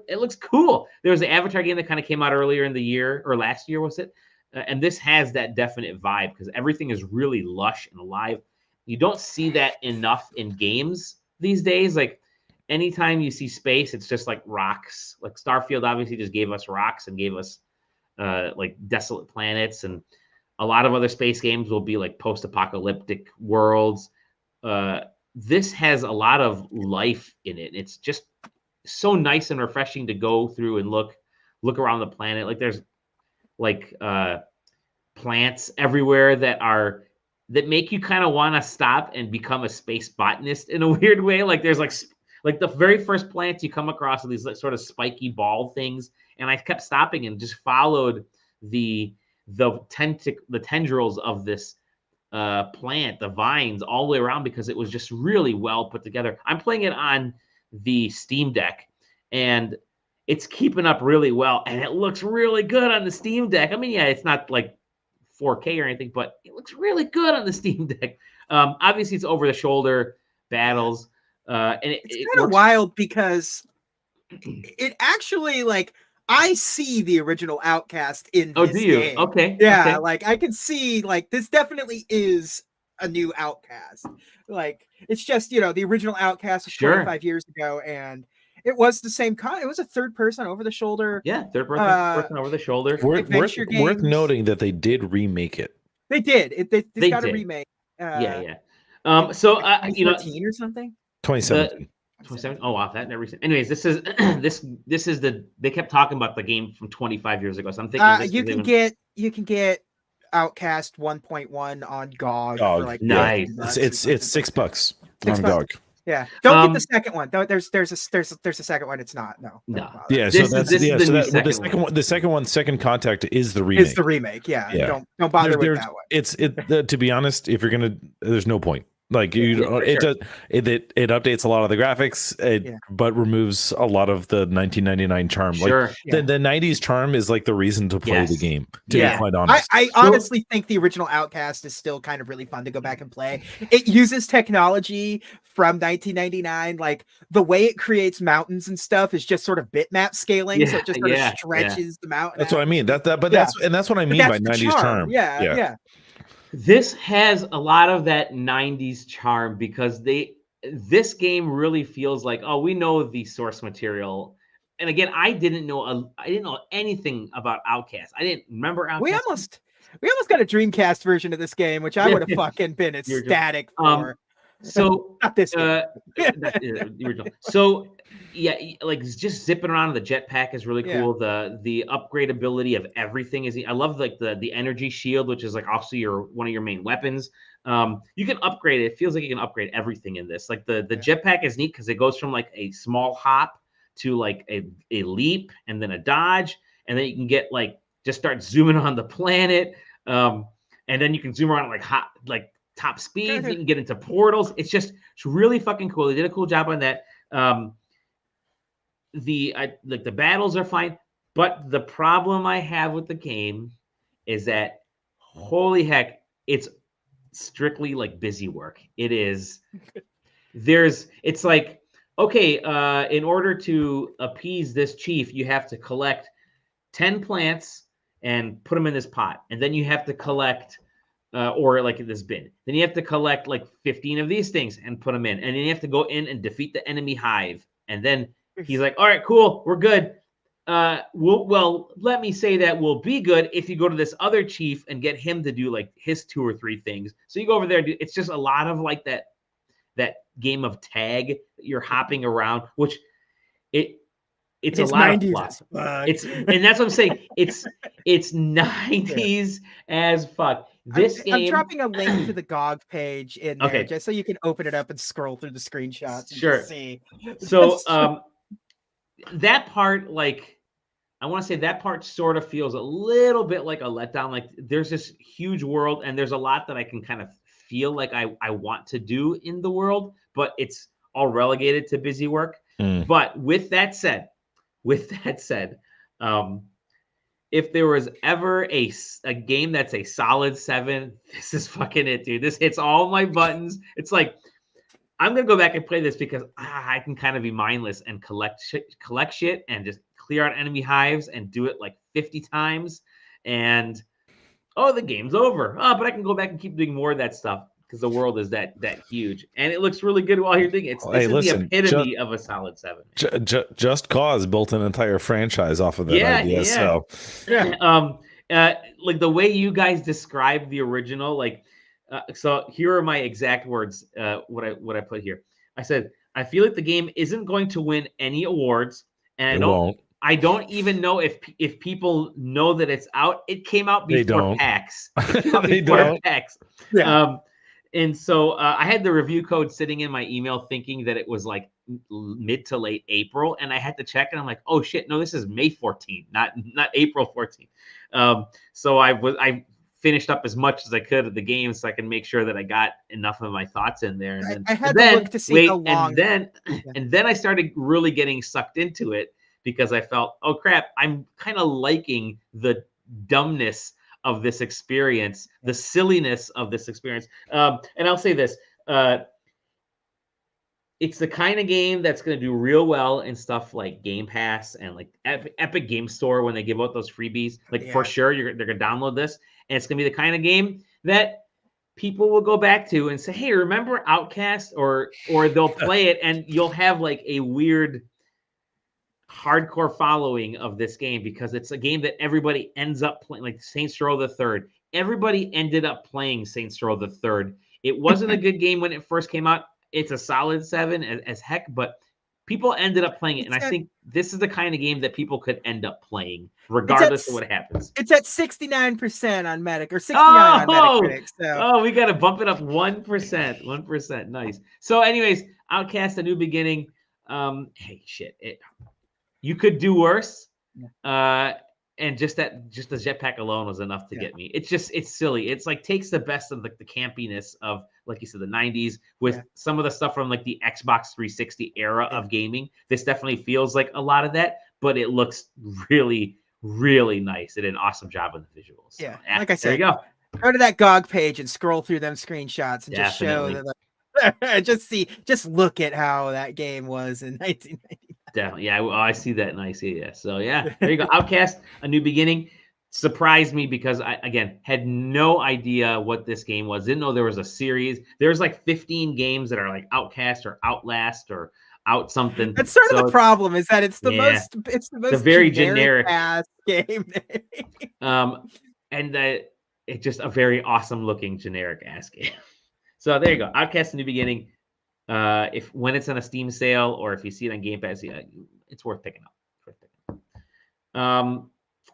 it looks cool. There was an Avatar game that kind of came out earlier in the year or last year, was it? And this has that definite vibe because everything is really lush and alive. You don't see that enough in games these days. Like anytime you see space, it's just like rocks. Like Starfield obviously just gave us rocks and gave us like desolate planets, and a lot of other space games will be like post-apocalyptic worlds. This has a lot of life in it. It's just so nice and refreshing to go through and look around the planet. Like there's like plants everywhere that make you kind of want to stop and become a space botanist in a weird way. Like there's like the very first plants you come across are these like sort of spiky ball things, and I kept stopping and just followed the tendrils of this plant, the vines, all the way around because it was just really well put together. I'm playing it on the Steam Deck, and it's keeping up really well, and it looks really good on the Steam Deck. I mean, yeah, it's not like 4K or anything, but it looks really good on the Steam Deck. Obviously, it's over-the-shoulder battles, and it's kind of wild because it actually like. I see the original Outcast in this game. Okay. Yeah, okay. like I can see like this definitely is a new Outcast. Like it's just, the original Outcast was 25 years ago, and it was the same it was a third person over the shoulder. Yeah, third person over the shoulder. Worth noting that they did remake it. They did. They got a remake. Yeah. So 2014 or something? 2017. 27. Oh wow, that never. Anyways, this is they kept talking about the game from 25 years ago. So I'm thinking you can get Outcast 1.1 on GOG for like nice. It's $6 on GOG. Yeah, don't get the second one. There's a second one. It's not. No. Yeah, the second one, Second Contact, is the remake. It's the remake. Yeah. Don't bother with that one. To be honest, if you're gonna, there's no point. Like it updates a lot of the graphics, but removes a lot of the 1999 charm. Sure. Like the 90s charm is like the reason to play the game. To be quite honest, I honestly think the original Outcast is still kind of really fun to go back and play. It uses technology from 1999, like the way it creates mountains and stuff is just sort of bitmap scaling, so it just sort of stretches the mountain. That's what I mean. That's what I mean by 90s charm. Yeah. This has a lot of that 90s charm because this game really feels like, oh, we know the source material. And again, I didn't know anything about Outcast. I didn't remember Outcast. We almost got a Dreamcast version of this game, which I would have fucking been ecstatic for. So not this game. So yeah, like just zipping around in the jetpack is really cool. The upgradability of everything is. I love like the energy shield, which is like also one of your main weapons. You can upgrade it. It feels like you can upgrade everything in this. Like the jetpack is neat because it goes from like a small hop to like a leap and then a dodge, and then you can get like just start zooming on the planet, and then you can zoom around like top speed. You can get into portals. It's really fucking cool. They did a cool job on that. The battles are fine, but the problem I have with the game is that holy heck, it's strictly like busy work. It is. It's like, okay, in order to appease this chief, you have to collect 10 plants and put them in this pot, and then you have to collect. Or like in this bin. Then you have to collect like 15 of these things and put them in. And then you have to go in and defeat the enemy hive. And then he's like, all right, cool, we're good. Well, let me say that we'll be good if you go to this other chief and get him to do like his 2 or 3 things. So you go over there. It's just a lot of like that game of tag. You're hopping around, which it's a lot 90s of fluff. And that's what I'm saying. It's 90s as fuck. I'm dropping a link to the GOG page in there just so you can open it up and scroll through the screenshots and just see. So that part, like, I want to say that part sort of feels a little bit like a letdown. Like there's this huge world and there's a lot that I can kind of feel like I want to do in the world, but it's all relegated to busy work. But with that said, if there was ever a game that's a solid 7, this is fucking it, dude. This hits all my buttons. It's like I'm gonna go back and play this because I can kind of be mindless and collect shit and just clear out enemy hives and do it like 50 times. And the game's over. Oh, but I can go back and keep doing more of that stuff because the world is that huge, and it looks really good while you're doing it. This is the epitome of a solid 7. Just Cause built an entire franchise off of that idea. Yeah. So like the way you guys describe the original, like so here are my exact words. What I put here. I said I feel like the game isn't going to win any awards, and I don't even know if people know that it's out. It came out before PAX. They don't. PAX. Yeah. And so I had the review code sitting in my email thinking that it was like mid to late April. And I had to check and I'm like, oh shit, no, this is May 14th, not April 14th. So I finished up as much as I could of the game so I can make sure that I got enough of my thoughts in there. And then I had to look to see how long. And then I started really getting sucked into it because I felt, oh crap, I'm kind of liking the dumbness of this experience, the silliness of this experience. And I'll say this, it's the kind of game that's going to do real well in stuff like Game Pass and like Epic Game Store when they give out those freebies. Like for sure, they're going to download this. And it's going to be the kind of game that people will go back to and say, hey, remember Outcast? Or they'll play it and you'll have like a weird hardcore following of this game because it's a game that everybody ends up playing, like Saints Row the Third. Everybody ended up playing Saints Row the Third. It wasn't a good game when it first came out. It's a solid 7 as heck, but people ended up playing it. And I think this is the kind of game that people could end up playing regardless of what happens. It's at 69% on Metacritic or 69 on Metacritic. So. We got to bump it up 1%. 1%. Nice. So anyways, Outcast, A New Beginning. Hey, shit. You could do worse. And just the jetpack alone was enough to get me. It's silly. It's like takes the best of like the campiness of, like you said, the 90s with some of the stuff from like the Xbox 360 era of gaming. This definitely feels like a lot of that, but it looks really, really nice. It did an awesome job on the visuals. Yeah. So, like I said, there you go. Go to that GOG page and scroll through them screenshots and just show that. Just look at how that game was in 1990. Definitely. Yeah, I see that and I see it. So yeah, there you go. Outcast, A New Beginning. Surprised me because I, again, had no idea what this game was. Didn't know there was a series. There's like 15 games that are like Outcast or Outlast or Out something. That's sort of the problem is that it's the most very generic ass game. And it's just a very awesome looking generic ass game. So there you go. Outcast, A New Beginning. When it's on a Steam sale or if you see it on Game Pass, it's worth picking up.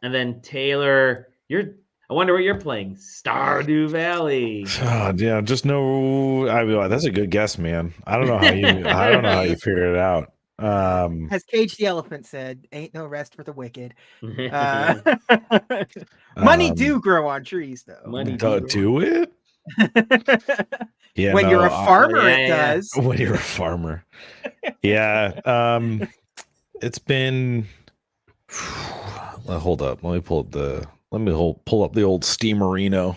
And then Taylor, I wonder what you're playing. Stardew Valley. Oh, yeah, just no. That's a good guess, man. I don't know how you figured it out. As Cage the Elephant said, "Ain't no rest for the wicked." Money do grow on trees, though. Money do it. Yeah, when you're a farmer, it does. When you're a farmer, yeah. It's been. Hold up. Let me pull up the old Steamerino.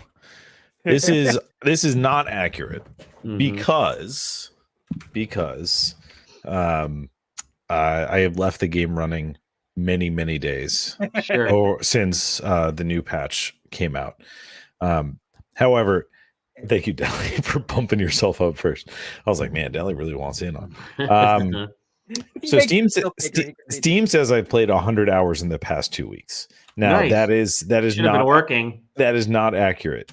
This is not accurate because I have left the game running many days since the new patch came out. However, thank you, Deli, for bumping yourself up first. I was like, man, Deli really wants in on. So Steam says I played 100 hours in the past 2 weeks. Now that is not working. That is not accurate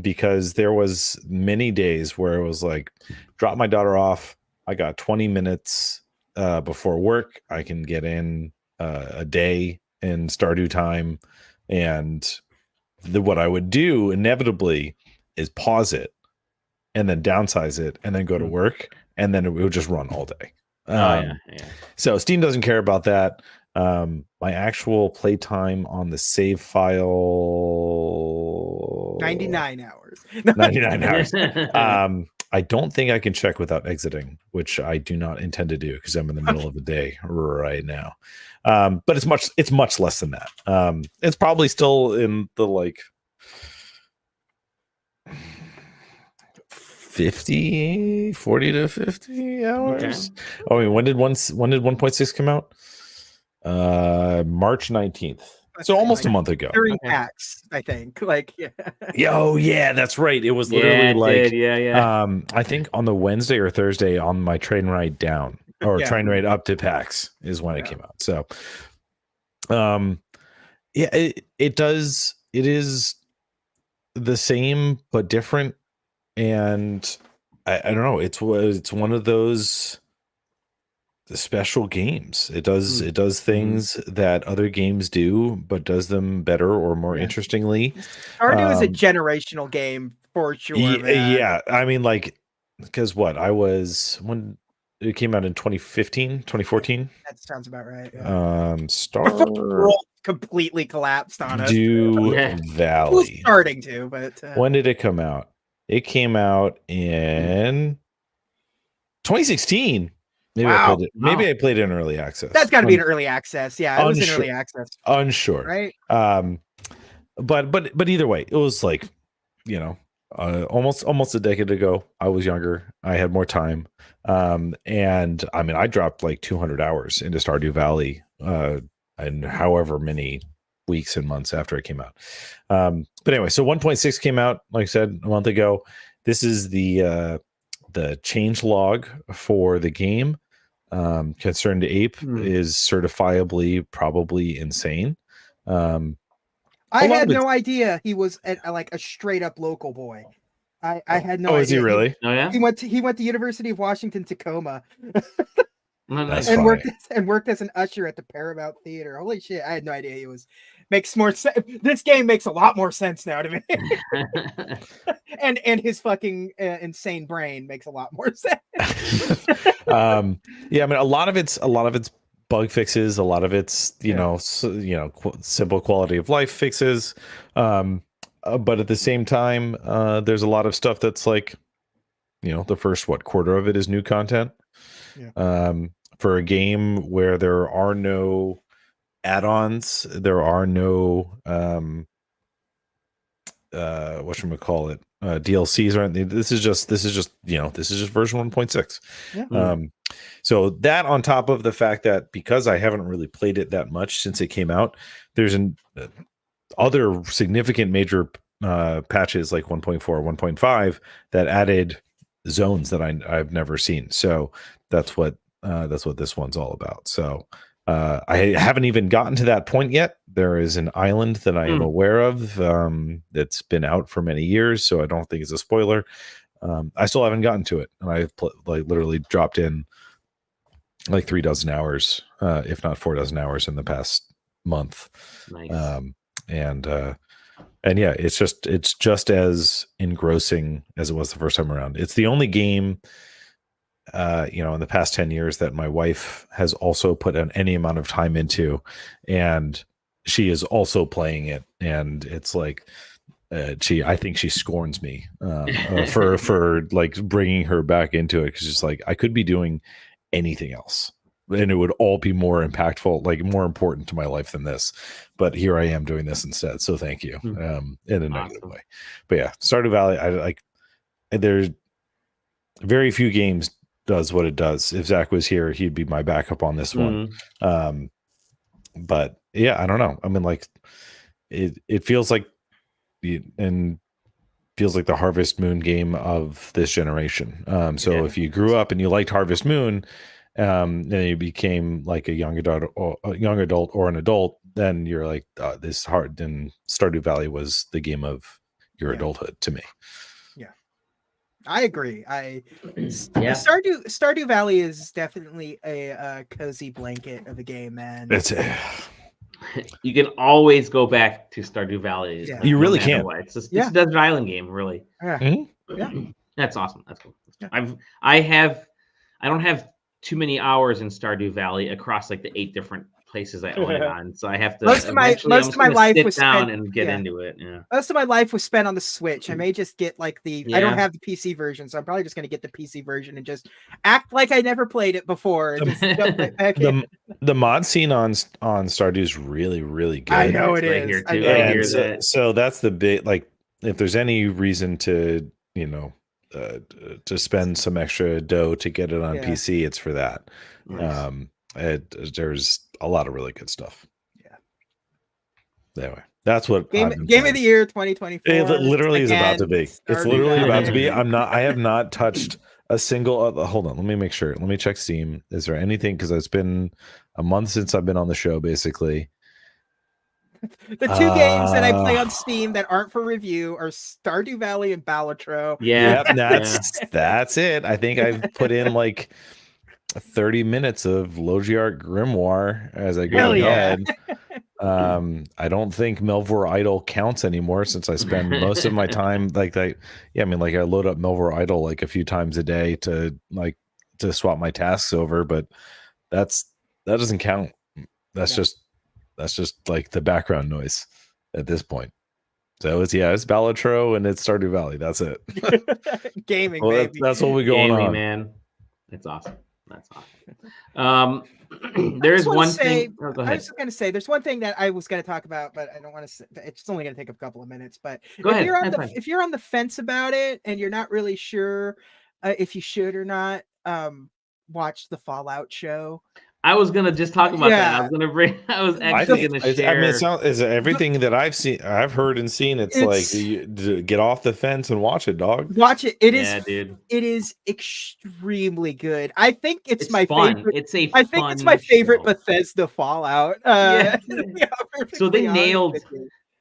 because there was many days where it was like, drop my daughter off. I got 20 minutes before work. I can get in a day in Stardew time, and what I would do inevitably is pause it and then downsize it and then go to work, and then it would just run all day. So Steam doesn't care about that. My actual playtime on the save file 99 hours. 99 hours. I don't think I can check without exiting, which I do not intend to do because I'm in the middle of the day right now. But it's much less than that. It's probably still in the like 40 to 50 hours. Okay. Oh, I mean, when did 1.6 come out? March 19th. So almost a month ago. During PAX, I think. Like, yeah. Oh yeah, that's right. It was literally I think on the Wednesday or Thursday on my train ride down or train ride up to PAX is when it came out. So, it is the same but different, and I don't know. It's one of those special games. It does things that other games do, but does them better or more interestingly. Stardew is a generational game for sure. Yeah. I mean, like, because when it came out in 2014. That sounds about right. Star World completely collapsed on us. Valley. It was starting to, but when did it come out? It came out in 2016. Maybe I played it in early access. That's got to be an early access. Yeah, it was in early access. Unsure, right? But either way, it was like, almost a decade ago. I was younger. I had more time. And I mean, I dropped like 200 hours into Stardew Valley, and however many weeks and months after it came out. But anyway, so 1.6 came out, like I said, a month ago. This is the change log for the game. Concerned Ape is certifiably probably insane. I had no idea he was a straight up local boy. I had no idea. Oh, is he really? Oh yeah. He went to University of Washington Tacoma. and worked as an usher at the Paramount Theater. Holy shit! I had no idea he was. Makes more sense. This game makes a lot more sense now to me. and his fucking insane brain makes a lot more sense. I mean, a lot of it's bug fixes. A lot of it's simple quality of life fixes. But at the same time, there's a lot of stuff that's like, the first quarter of it is new content. For a game where there are no add-ons, there are no whatchamacallit, DLCs or anything. This is just version 1.6. So that on top of the fact that because I haven't really played it that much since it came out, there's other significant major patches like 1.4, 1.5 that added zones that I've never seen. So that's what this one's all about. So I haven't even gotten to that point yet. There is an island that I am aware of that's been out for many years, so I don't think it's a spoiler. I still haven't gotten to it, and I've literally dropped in like 3 dozen hours, if not 4 dozen hours in the past month. Nice. And yeah, it's just as engrossing as it was the first time around. It's the only game in the past 10 years that my wife has also put any amount of time into, and she is also playing it, and it's like I think she scorns me for like bringing her back into it, because it's like I could be doing anything else and it would all be more impactful, like more important to my life than this, but here I am doing this instead, so thank you. In a negative way. But yeah, Stardew Valley, there's very few games does what it does. If Zach was here, he'd be my backup on this one. But yeah, I don't know. I mean, like it feels like feels like the Harvest Moon game of this generation. So if you grew up and you liked Harvest Moon, and you became like a young adult or an adult, then you're like, this hard. Then Stardew Valley was the game of your adulthood to me. I agree. Stardew Valley is definitely a cozy blanket of a game, man. You can always go back to Stardew Valley. Yeah. You really can. It's just it's a desert island game, really. That's awesome. That's cool. I don't have too many hours in Stardew Valley across like the 8 different places I own it on, so I have to most of my life was down spent, and get into it. Most of my life was spent on the Switch. I may just get like I don't have the PC version, so I'm probably just going to get the PC version and just act like I never played it before. And just jump right back in. The mod scene on Stardew is really, really good. I know it is. Here too. So that's the big, like, if there's any reason to to spend some extra dough to get it on PC, it's for that. Nice. There's a lot of really good stuff. Yeah. Anyway, that's what game of the year 2024. It literally is about to be. It's literally about to be. I have not touched a single. Hold on, let me make sure. Let me check Steam. Is there anything? Because it's been a month since I've been on the show, basically. The two games that I play on Steam that aren't for review are Stardew Valley and Balatro. Yeah, that's it. I think I've put in like 30 minutes of Logiark Grimoire as I go ahead. I don't think Melvor Idol counts anymore since I spend most of my time like that. Yeah, I mean, like I load up Melvor Idol like a few times a day to swap my tasks over, but that doesn't count. That's just like the background noise at this point. So it's Balatro and it's Stardew Valley. That's it. Gaming, well, baby. That's what we're going on, man. It's awesome. That's awesome. There's one thing. I was going to say there's one thing that I was going to talk about, but I don't want to. It's only going to take a couple of minutes. But if you're on the fence about it and you're not really sure if you should or not, watch the Fallout show. I was gonna just talk about that. I was actually gonna share. I mean, it's everything that I've heard and seen. It's like you get off the fence and watch it, dog. Watch it. Dude. It is extremely good. I think it's my fun. favorite. I think it's my favorite Bethesda Fallout. So they nailed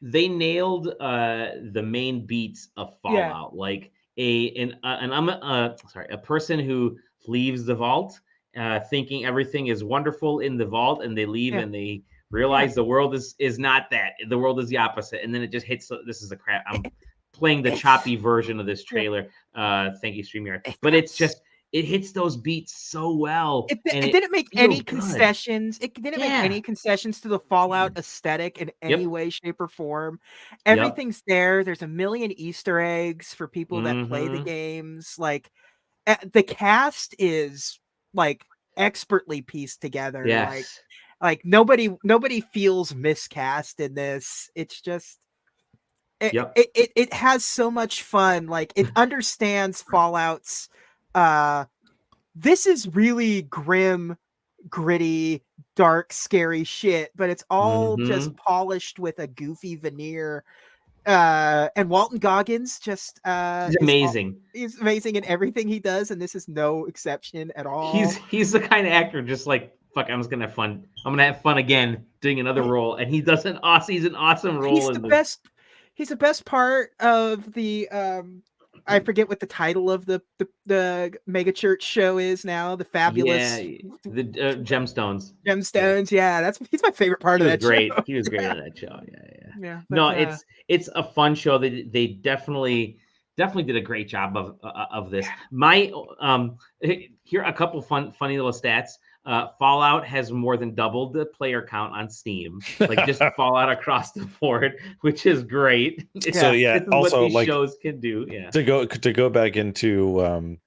the main beats of Fallout, like a person who leaves the vault. Thinking everything is wonderful in the vault, and they leave and they realize the world is not that. The world is the opposite, and then it just hits. This is a crap. I'm playing the choppy version of this trailer. Thank you, StreamYard. But it hits those beats so well. It didn't make any concessions. It didn't make any concessions to the Fallout aesthetic in any way, shape, or form. Everything's there. There's a million Easter eggs for people that play the games. Like the cast is like expertly pieced together. Like nobody feels miscast in this. It's just it has so much fun. Like it understands Fallout's this is really grim, gritty, dark, scary shit, but it's all just polished with a goofy veneer. And Walton Goggins just he's amazing. He's amazing in everything he does, and this is no exception at all. He's the kind of actor just like, fuck, I'm just gonna have fun. I'm gonna have fun again doing another role, and he does he's an awesome role. He's the best part of the I forget what the title of the mega church show is now. The Fabulous, the Gemstones. He's my favorite part of that show. He was great on that show. No, it's a fun show. They definitely did a great job of this. My here are a couple funny little stats. Fallout has more than doubled the player count on Steam, like just Fallout across the board, which is great. So also what these shows can do. To go back into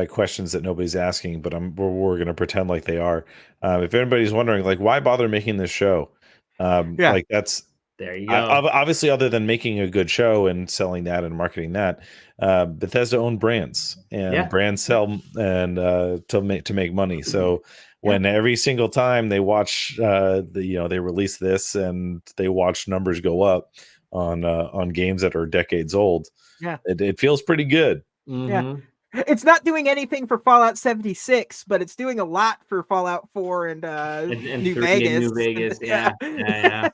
questions that nobody's asking, but we're going to pretend like they are. If anybody's wondering, like, why bother making this show? Like that's. There you go. Obviously, other than making a good show and selling that and marketing that, Bethesda own brands, and brands sell and to make money. So when every single time they watch they release this and they watch numbers go up on games that are decades old, it feels pretty good. It's not doing anything for Fallout 76, but it's doing a lot for Fallout 4 and New Vegas. Yeah.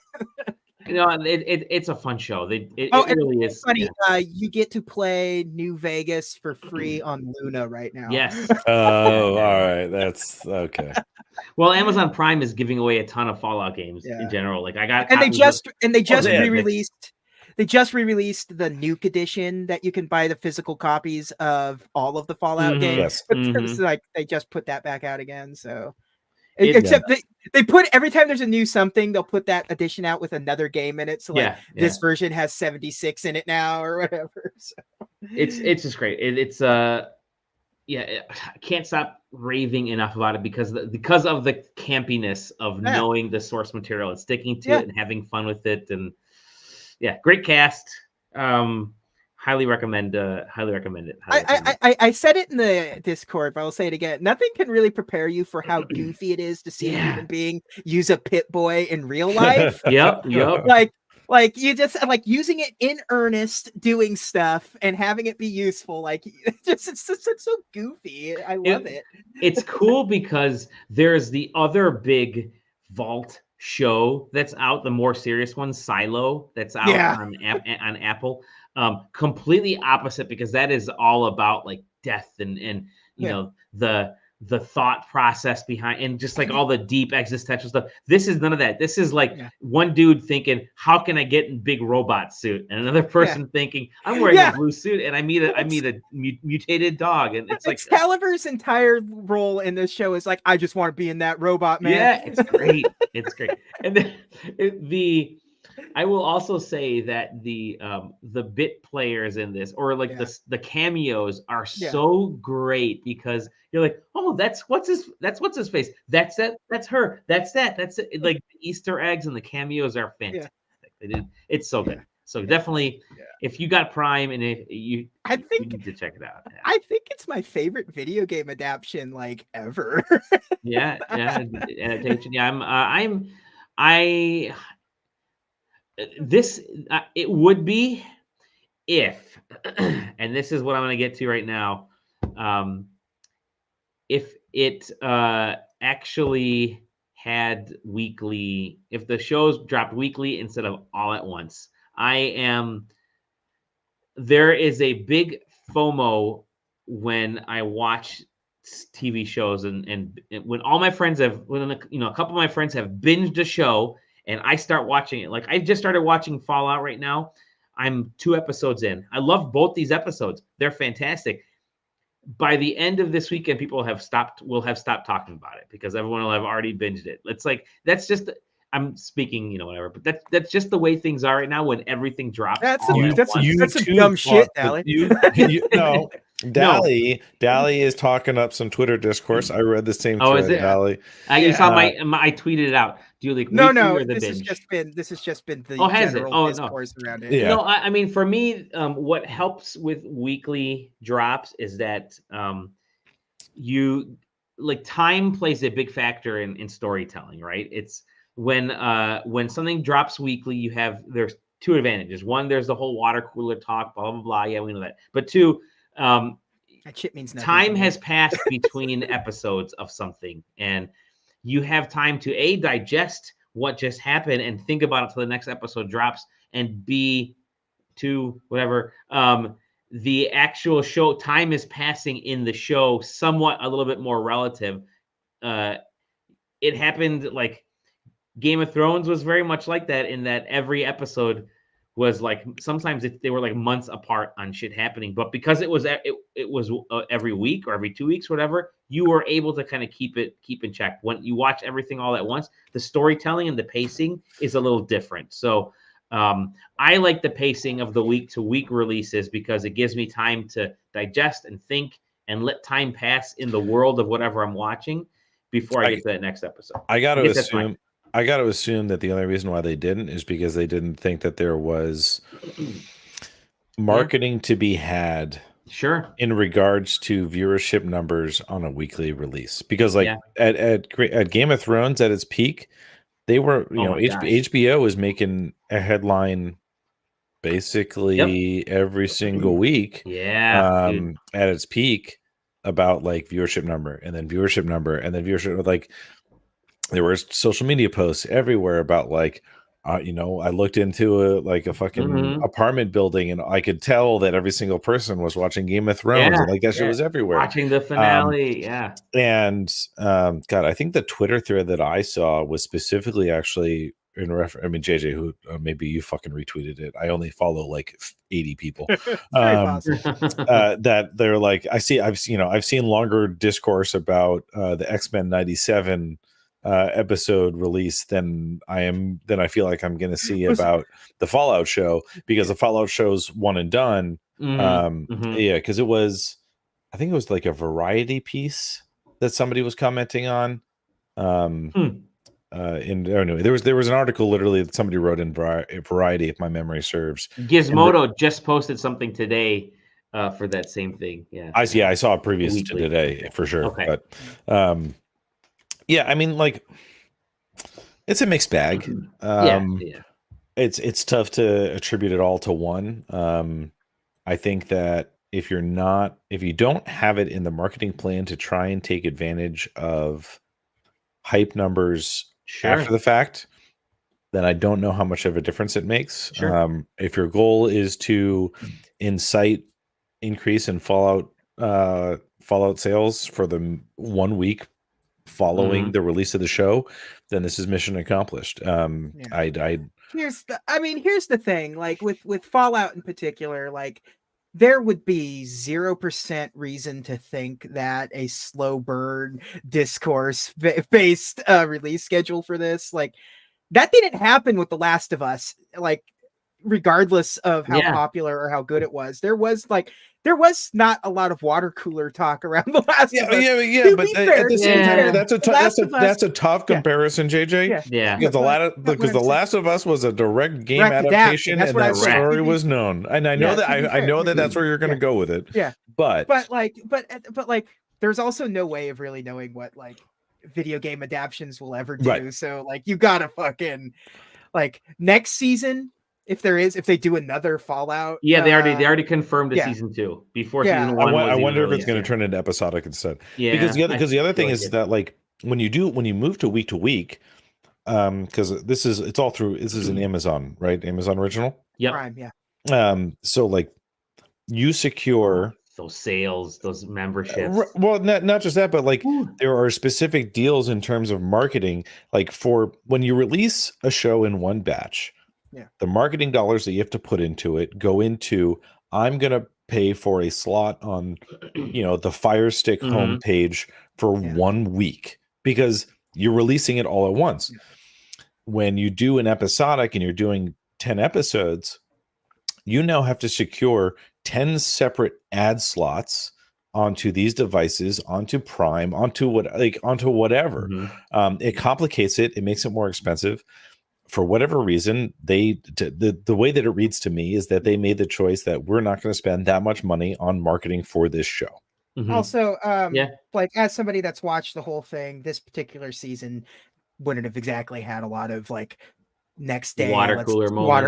It's a fun show. It really is funny. You get to play New Vegas for free on Luna right now. Yes. Oh, all right. That's okay. Well, Amazon Prime is giving away a ton of Fallout games in general. Like they just re-released. They just re-released the Nuke edition that you can buy the physical copies of all of the Fallout games. It's like they just put that back out again. So. Except they put every time there's a new something, they'll put that edition out with another game in it. So this version has 76 in it now or whatever. So. It's just great. I can't stop raving enough about it because of the campiness of knowing the source material and sticking to it and having fun with it. And great cast. highly recommend it. I said it in the Discord, but I'll say it again. Nothing can really prepare you for how goofy it is to see a human being use a Pit Boy in real life. Yep. Like you just like using it in earnest, doing stuff and having it be useful. Like it's so goofy. I love it. It's cool because there's the other big vault show that's out, the more serious one, Silo, that's out on Apple. Completely opposite, because that is all about like death and you know the thought process behind, and just like all the deep existential stuff. This is none of that. This is like one dude thinking, how can I get in big robot suit, and another person thinking, I'm wearing a blue suit and I meet a mutated dog, and it's like Excalibur's entire role in this show is like, I just want to be in that robot, man. Yeah, it's great. It's great. And then I will also say that the bit players in this, or like the cameos, are so great, because you're like, oh, that's what's his face. That's it. That's her. That's that. That's it. Like the Easter eggs and the cameos are fantastic. It's so good. So definitely, if you got Prime and you need to check it out. Yeah. I think it's my favorite video game adaptation like ever. Adaptation. It would be if, and this is what I'm going to get to right now, if it actually had weekly, if the shows dropped weekly instead of all at once. There is a big FOMO when I watch TV shows, and when all my friends have, a couple of my friends have binged a show, and I start watching it. Like I just started watching Fallout right now. I'm 2 episodes in. I love both these episodes. They're fantastic. By the end of this weekend, people will have stopped talking about it, because everyone will have already binged it. It's like, that's just, I'm speaking, whatever, but that's just the way things are right now when everything drops. That's some dumb shit, Dally. No, Dally is talking up some Twitter discourse. I read the same thread, is it? Dally. You saw I tweeted it out. Do you like no? This has just been the general discourse around it. Yeah. I mean, for me, what helps with weekly drops is that you like, time plays a big factor in storytelling, right? It's when something drops weekly, there's 2 advantages. One, there's the whole water cooler talk, blah blah blah. Yeah, we know that. But 2, that shit means nothing. Time has passed between episodes of something, and you have time to digest what just happened and think about it till the next episode drops, and B, to whatever, the actual show, time is passing in the show somewhat a little bit more relative. It happened like Game of Thrones was very much like that, in that every episode was like, sometimes they were like months apart on shit happening, but because it was every week or every 2 weeks, whatever, you were able to kind of keep in check. When you watch everything all at once, the storytelling and the pacing is a little different. So I like the pacing of the week to week releases, because it gives me time to digest and think and let time pass in the world of whatever I'm watching before I get to that next episode. I got to assume that the only reason why they didn't is because they didn't think that there was marketing to be had, in regards to viewership numbers on a weekly release. Because like at Game of Thrones at its peak, they were, HBO was making a headline basically every single week. At its peak, about like viewership number, and then viewership number, and then viewership, like there were social media posts everywhere about like, I looked into a fucking apartment building, and I could tell that every single person was watching Game of Thrones, and like that shit was everywhere. Watching the finale, And God, I think the Twitter thread that I saw was specifically actually in reference. I mean, JJ, who maybe you fucking retweeted it. I only follow like 80 people. That they're like, I've seen longer discourse about the X-Men 97 episode release than I feel like I'm going to see about the Fallout show, because the Fallout show's one and done. Because I think it was like a Variety piece that somebody was commenting on. Anyway, there was an article literally that somebody wrote in Variety, if my memory serves. Gizmodo just posted something today for that same thing. Yeah, I saw it previous to today for sure. Okay. But yeah, I mean, like, it's a mixed bag. Yeah. It's tough to attribute it all to one. I think that if you don't have it in the marketing plan to try and take advantage of hype numbers after the fact, then I don't know how much of a difference it makes. Sure. If your goal is to incite increase in Fallout sales for the 1 week following the release of the show, then this is mission accomplished. Here's the thing, like with Fallout in particular, like there would be 0% reason to think that a slow burn discourse based release schedule for this, like that didn't happen with The Last of Us. Like, regardless of how popular or how good it was, there was not a lot of water cooler talk around The Last of Us. Yeah, but at the same time, that's a tough comparison, JJ. Yeah. Because The Last of Us was a direct game adaptation, and that story was known. And I know that that's where you're going to go with it. Yeah, but there's also no way of really knowing what like video game adaptations will ever do. Right. So like you gotta fucking like next season. If they do another Fallout, they already confirmed the season 2 before season 1. I wonder if it's going to turn into episodic instead. Yeah, because the other thing is that like when you move to week, because this is an Amazon, right? Amazon original. Yep. Prime, yeah. So like you secure those sales, those memberships. Well, not just that, but like there are specific deals in terms of marketing. Like for when you release a show in one batch. Yeah. The marketing dollars that you have to put into it go into, I'm going to pay for a slot on, the Fire Stick homepage for 1 week because you're releasing it all at once. Yeah. When you do an episodic and you're doing 10 episodes, you now have to secure 10 separate ad slots onto these devices, onto Prime, onto whatever. It complicates it. It makes it more expensive. For whatever reason, the way that it reads to me is that they made the choice that we're not going to spend that much money on marketing for this show. Also, like as somebody that's watched the whole thing, this particular season wouldn't have exactly had a lot of like next day water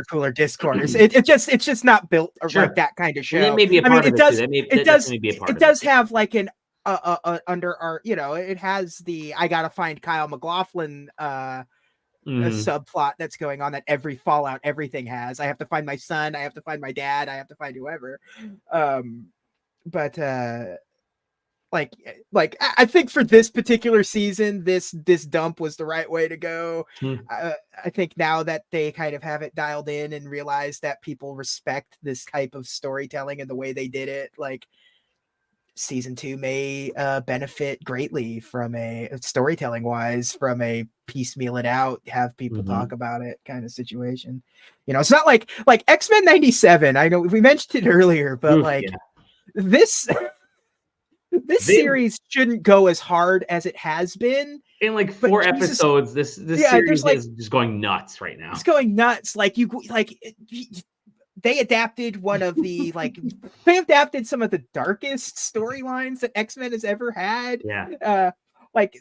cooler discourse. It's just not built like that kind of show. Well, may be a part of it does have like an under our, it has the I gotta find Kyle MacLachlan a subplot that's going on that every Fallout everything has. I have to find my son, I have to find my dad, I have to find whoever. But I think for this particular season, this dump was the right way to go. I think now that they kind of have it dialed in and realize that people respect this type of storytelling and the way they did it, like season 2 may benefit greatly from a storytelling wise, from a piecemeal it out, have people talk about it kind of situation. It's not like X-Men 97. I know we mentioned it earlier, but this series shouldn't go as hard as it has been. In like 4 episodes, this series is just going nuts right now. It's going nuts. They adapted they adapted some of the darkest storylines that X-Men has ever had. Yeah.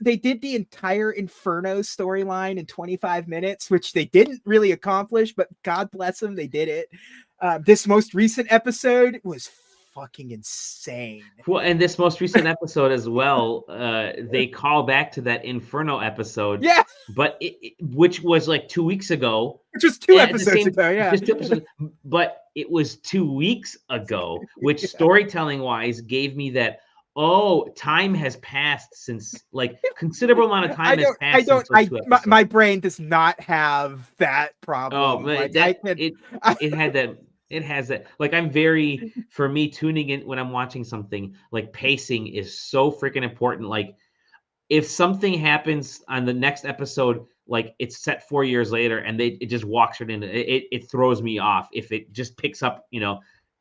They did the entire Inferno storyline in 25 minutes, which they didn't really accomplish, but God bless them, they did it. This most recent episode was fucking insane. Well, and this most recent episode as well, they call back to that Inferno episode. Yeah. But which was like 2 weeks ago. Which was 2 episodes ago, yeah. Just 2 episodes, but it was 2 weeks ago, which storytelling wise gave me that, time has passed since considerable amount of time has passed. My brain does not have that problem. Oh, but it had that. It has that. For me, tuning in when I'm watching something, pacing is so freaking important. Like, if something happens on the next episode, it's set 4 years later and it just walks right in, it throws me off. If it just picks up,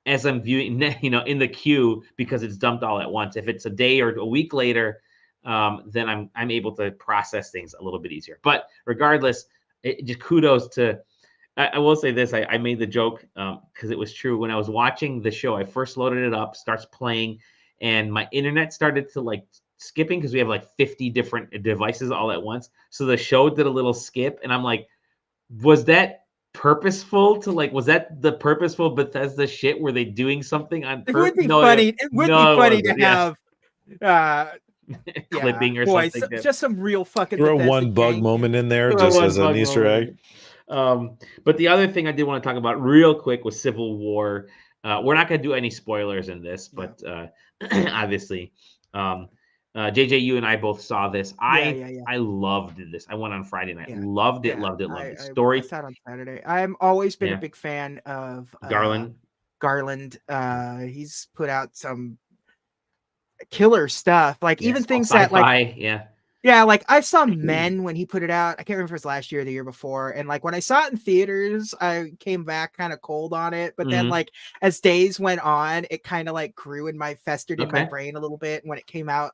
as I'm viewing, in the queue because it's dumped all at once. If it's a day or a week later, then I'm able to process things a little bit easier. But regardless, just kudos to. I will say this: I made the joke because it was true. When I was watching the show, I first loaded it up, starts playing, and my internet started to like skipping because we have like 50 different devices all at once. So the show did a little skip, and I'm like, was that purposeful to like, was that the purposeful Bethesda shit? Were they doing something on purpose? It would be funny. It would be funny to have clipping or boy, something. Just some real fucking throw Bethesda one bug jank. moment in there just as an Easter egg. But the other thing I did want to talk about real quick was Civil War. We're not going to do any spoilers in this, but obviously, JJ, you and I both saw this. I loved this. I went on Friday night. Loved it. The story. I sat on Saturday. I've always been a big fan of Garland. He's put out some killer stuff, like even things that like like I saw Men when he put it out. I can't remember if it was last year or the year before, and like when I saw it in theaters, I came back kind of cold on it, but then like as days went on, it kind of like grew in my festered in my brain a little bit. When it came out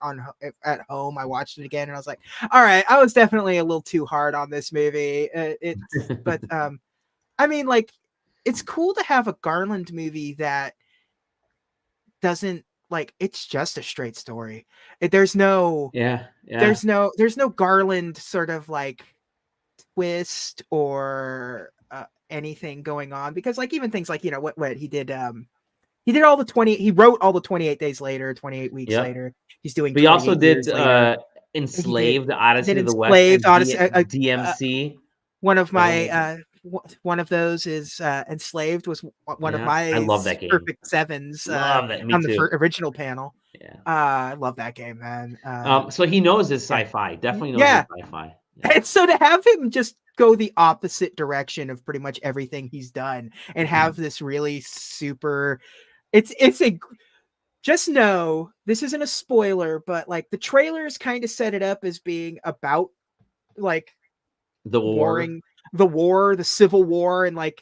at home, I watched it again and I was like, all right, I was definitely a little too hard on this movie. But I mean, like, it's cool to have a Garland movie that doesn't, like, it's just a straight story. There's no there's no Garland sort of like twist or anything going on, because like even things like, you know, what he did all the 20, he wrote all the 28 days later, 28 weeks later. He's doing, but he also did Enslaved, Odyssey of the West, DMC. One of my one of those is Enslaved was one of my I love that game. perfect sevens love it. Me on too. the original panel. I love that game, man. So he knows his sci-fi. Definitely knows his sci-fi. And so to have him just go the opposite direction of pretty much everything he's done and have this really super, it's a, just know this isn't a spoiler, but like the trailers kind of set it up as being about like the war, the Civil War, and like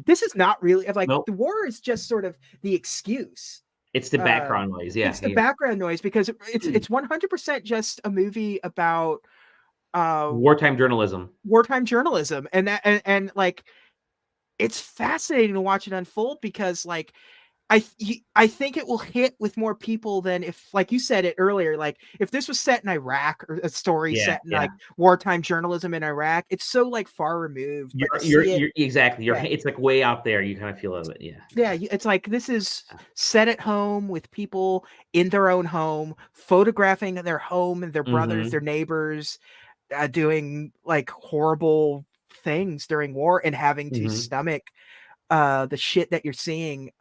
this is not really like the war is just sort of the excuse. It's the background noise. It's the background noise, because it's 100% just a movie about wartime journalism, and that and like it's fascinating to watch it unfold, because like I think it will hit with more people than if, like you said it earlier, like if this was set in Iraq, or a story set in like wartime journalism in Iraq, it's so like far removed. You're exactly. It's like way out there. You kind of feel it. Yeah. It's like this is set at home with people in their own home, photographing their home and their brothers, their neighbors, doing like horrible things during war and having to stomach the shit that you're seeing.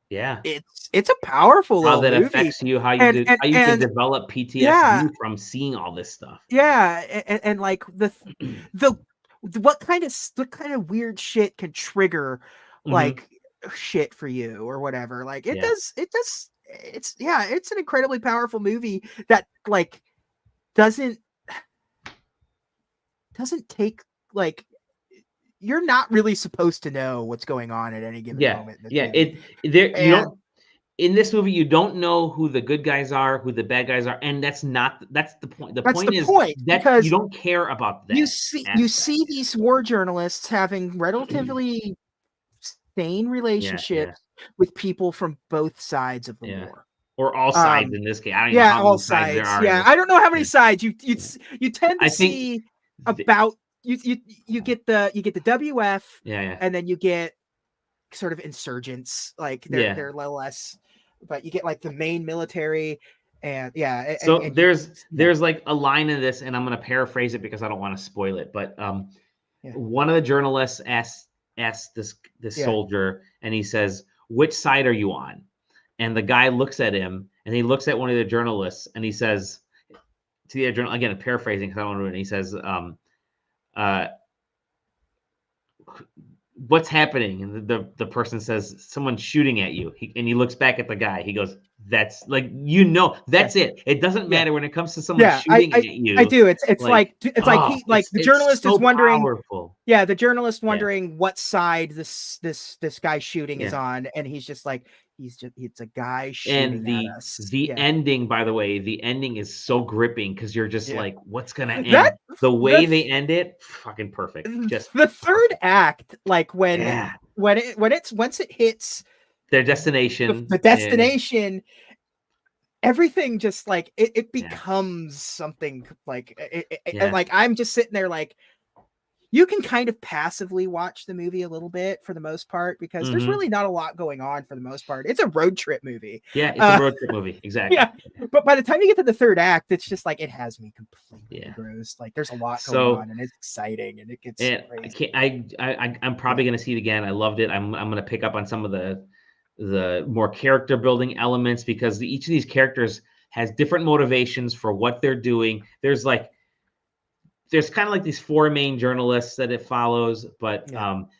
It's a powerful how that movie. Affects you, how you can develop PTSD from seeing all this stuff. And like the what kind of weird shit can trigger like shit for you or whatever. Like it does it's an incredibly powerful movie that like doesn't take, like, you're not really supposed to know what's going on at any given moment. In this movie, you don't know who the good guys are, who the bad guys are, and that's the point. The point is that you don't care about that. You see these war journalists having relatively sane relationships with people from both sides of the war. Or all sides in this case. I don't know how many sides there are. I don't know how many sides you tend to see about. You get the WF, and then you get sort of insurgents, like they're a little less, but you get like the main military, and there's like a line in this, and I'm gonna paraphrase it because I don't want to spoil it, but one of the journalists asks this soldier, and he says, "Which side are you on?" And the guy looks at him, and he looks at one of the journalists, and he says to the journal, again, I'm paraphrasing because I don't want to ruin it. He says, what's happening? And the person says, someone's shooting at you. And he looks back at the guy. He goes, that's like, that's it. It doesn't matter when it comes to someone shooting at you. I do. It's like the journalist is wondering. Powerful. The journalist wondering what side this guy shooting is on, and he's just like, it's a guy shooting and at us. the ending, by the way, the ending is so gripping because you're just like, what's gonna end? The way they end it, fucking perfect. Just the third act, like once it hits their destination, the destination, everything just like it becomes something like like I'm just sitting there like, you can kind of passively watch the movie a little bit for the most part because there's really not a lot going on for the most part. It's a road trip movie. Yeah, it's a road trip movie. Exactly. Yeah. But by the time you get to the third act, it's just like it has me completely engrossed. Like there's a lot going on and it's exciting and it gets crazy. I'm probably gonna see it again. I loved it. I'm gonna pick up on some of the more character building elements because each of these characters has different motivations for what they're doing. There's kind of like these four main journalists that it follows, but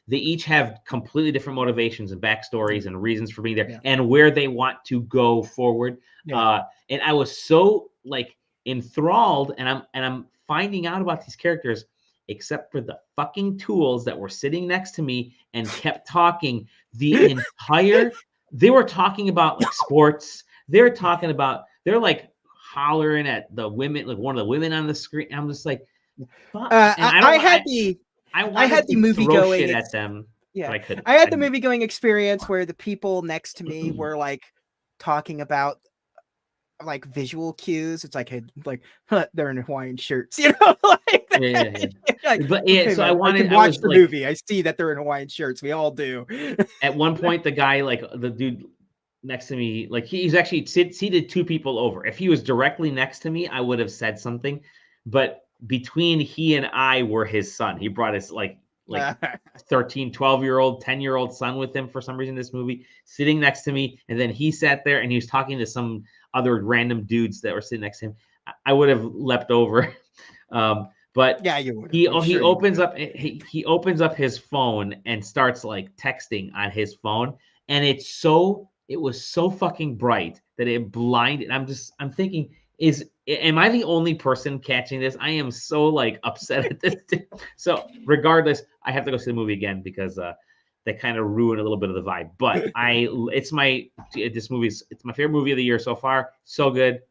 they each have completely different motivations and backstories and reasons for being there and where they want to go forward. And I was so like enthralled, and I'm finding out about these characters, except for the fucking tools that were sitting next to me and kept talking the entire. They were talking about like sports. They're like hollering at the women, like one of the women on the screen. I'm just like. I had the movie going at them. Yeah, I couldn't. I had the movie going experience where the people next to me were like talking about like visual cues. It's like, hey, like they're in Hawaiian shirts, you know. Like, like, but yeah, okay, so I can watch the movie. I see that they're in Hawaiian shirts. We all do. At one point, the guy, like the dude next to me, like he's actually seated two people over. If he was directly next to me, I would have said something, but between he and I were his son. He brought his like 13, 12-year-old, 10-year-old son with him for some reason in this movie, sitting next to me. And then he sat there and he was talking to some other random dudes that were sitting next to him. I would have leapt over. But yeah, you would. He opens up his phone and starts like texting on his phone. And it was so fucking bright that it blinded. I'm thinking, am I the only person catching this? I am so like upset at this. So regardless, I have to go see the movie again because they kind of ruined a little bit of the vibe. But it's my favorite movie of the year so far. So good,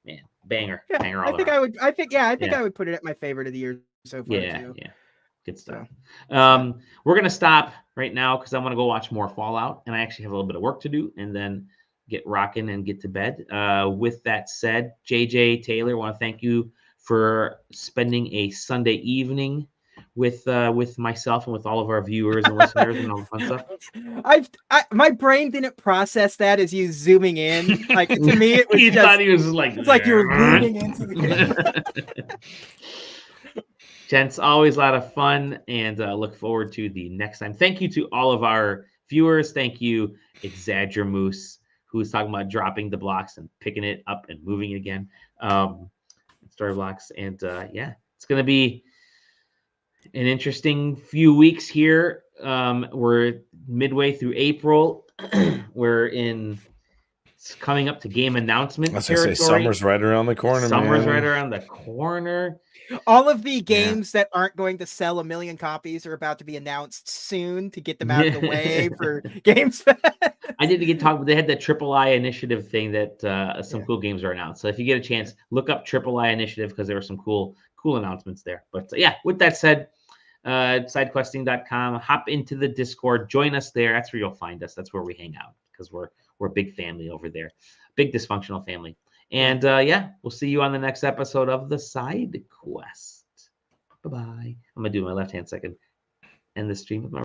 man, banger. I think I would put it at my favorite of the year so far too. Yeah, good stuff. We're gonna stop right now because I want to go watch more Fallout, and I actually have a little bit of work to do, and then get rocking and get to bed. With that said, JJ Taylor, I want to thank you for spending a Sunday evening with myself and with all of our viewers and listeners and all the fun stuff. My brain didn't process that as you zooming in. Like to me, it was thought he was like, it's like you were moving into the Gents, always a lot of fun, and look forward to the next time. Thank you to all of our viewers. Thank you, Exaggeramoose, who's talking about dropping the blocks and picking it up and moving it again. Story blocks. And it's going to be an interesting few weeks here. We're midway through April. It's coming up to game announcement territory. Summer's right around the corner. Right around the corner. All of the games that aren't going to sell 1 million copies are about to be announced soon to get them out of the way for games. I didn't get talked, but they had that SideQuest initiative thing that some cool games are announced. So if you get a chance, look up SideQuest initiative because there were some cool announcements there. But with that said, sidequesting.com, hop into the Discord, join us there. That's where you'll find us. That's where we hang out because we're a big family over there, big dysfunctional family. And we'll see you on the next episode of the SideQuest. Bye-bye. I'm going to do my left hand second. End the stream with my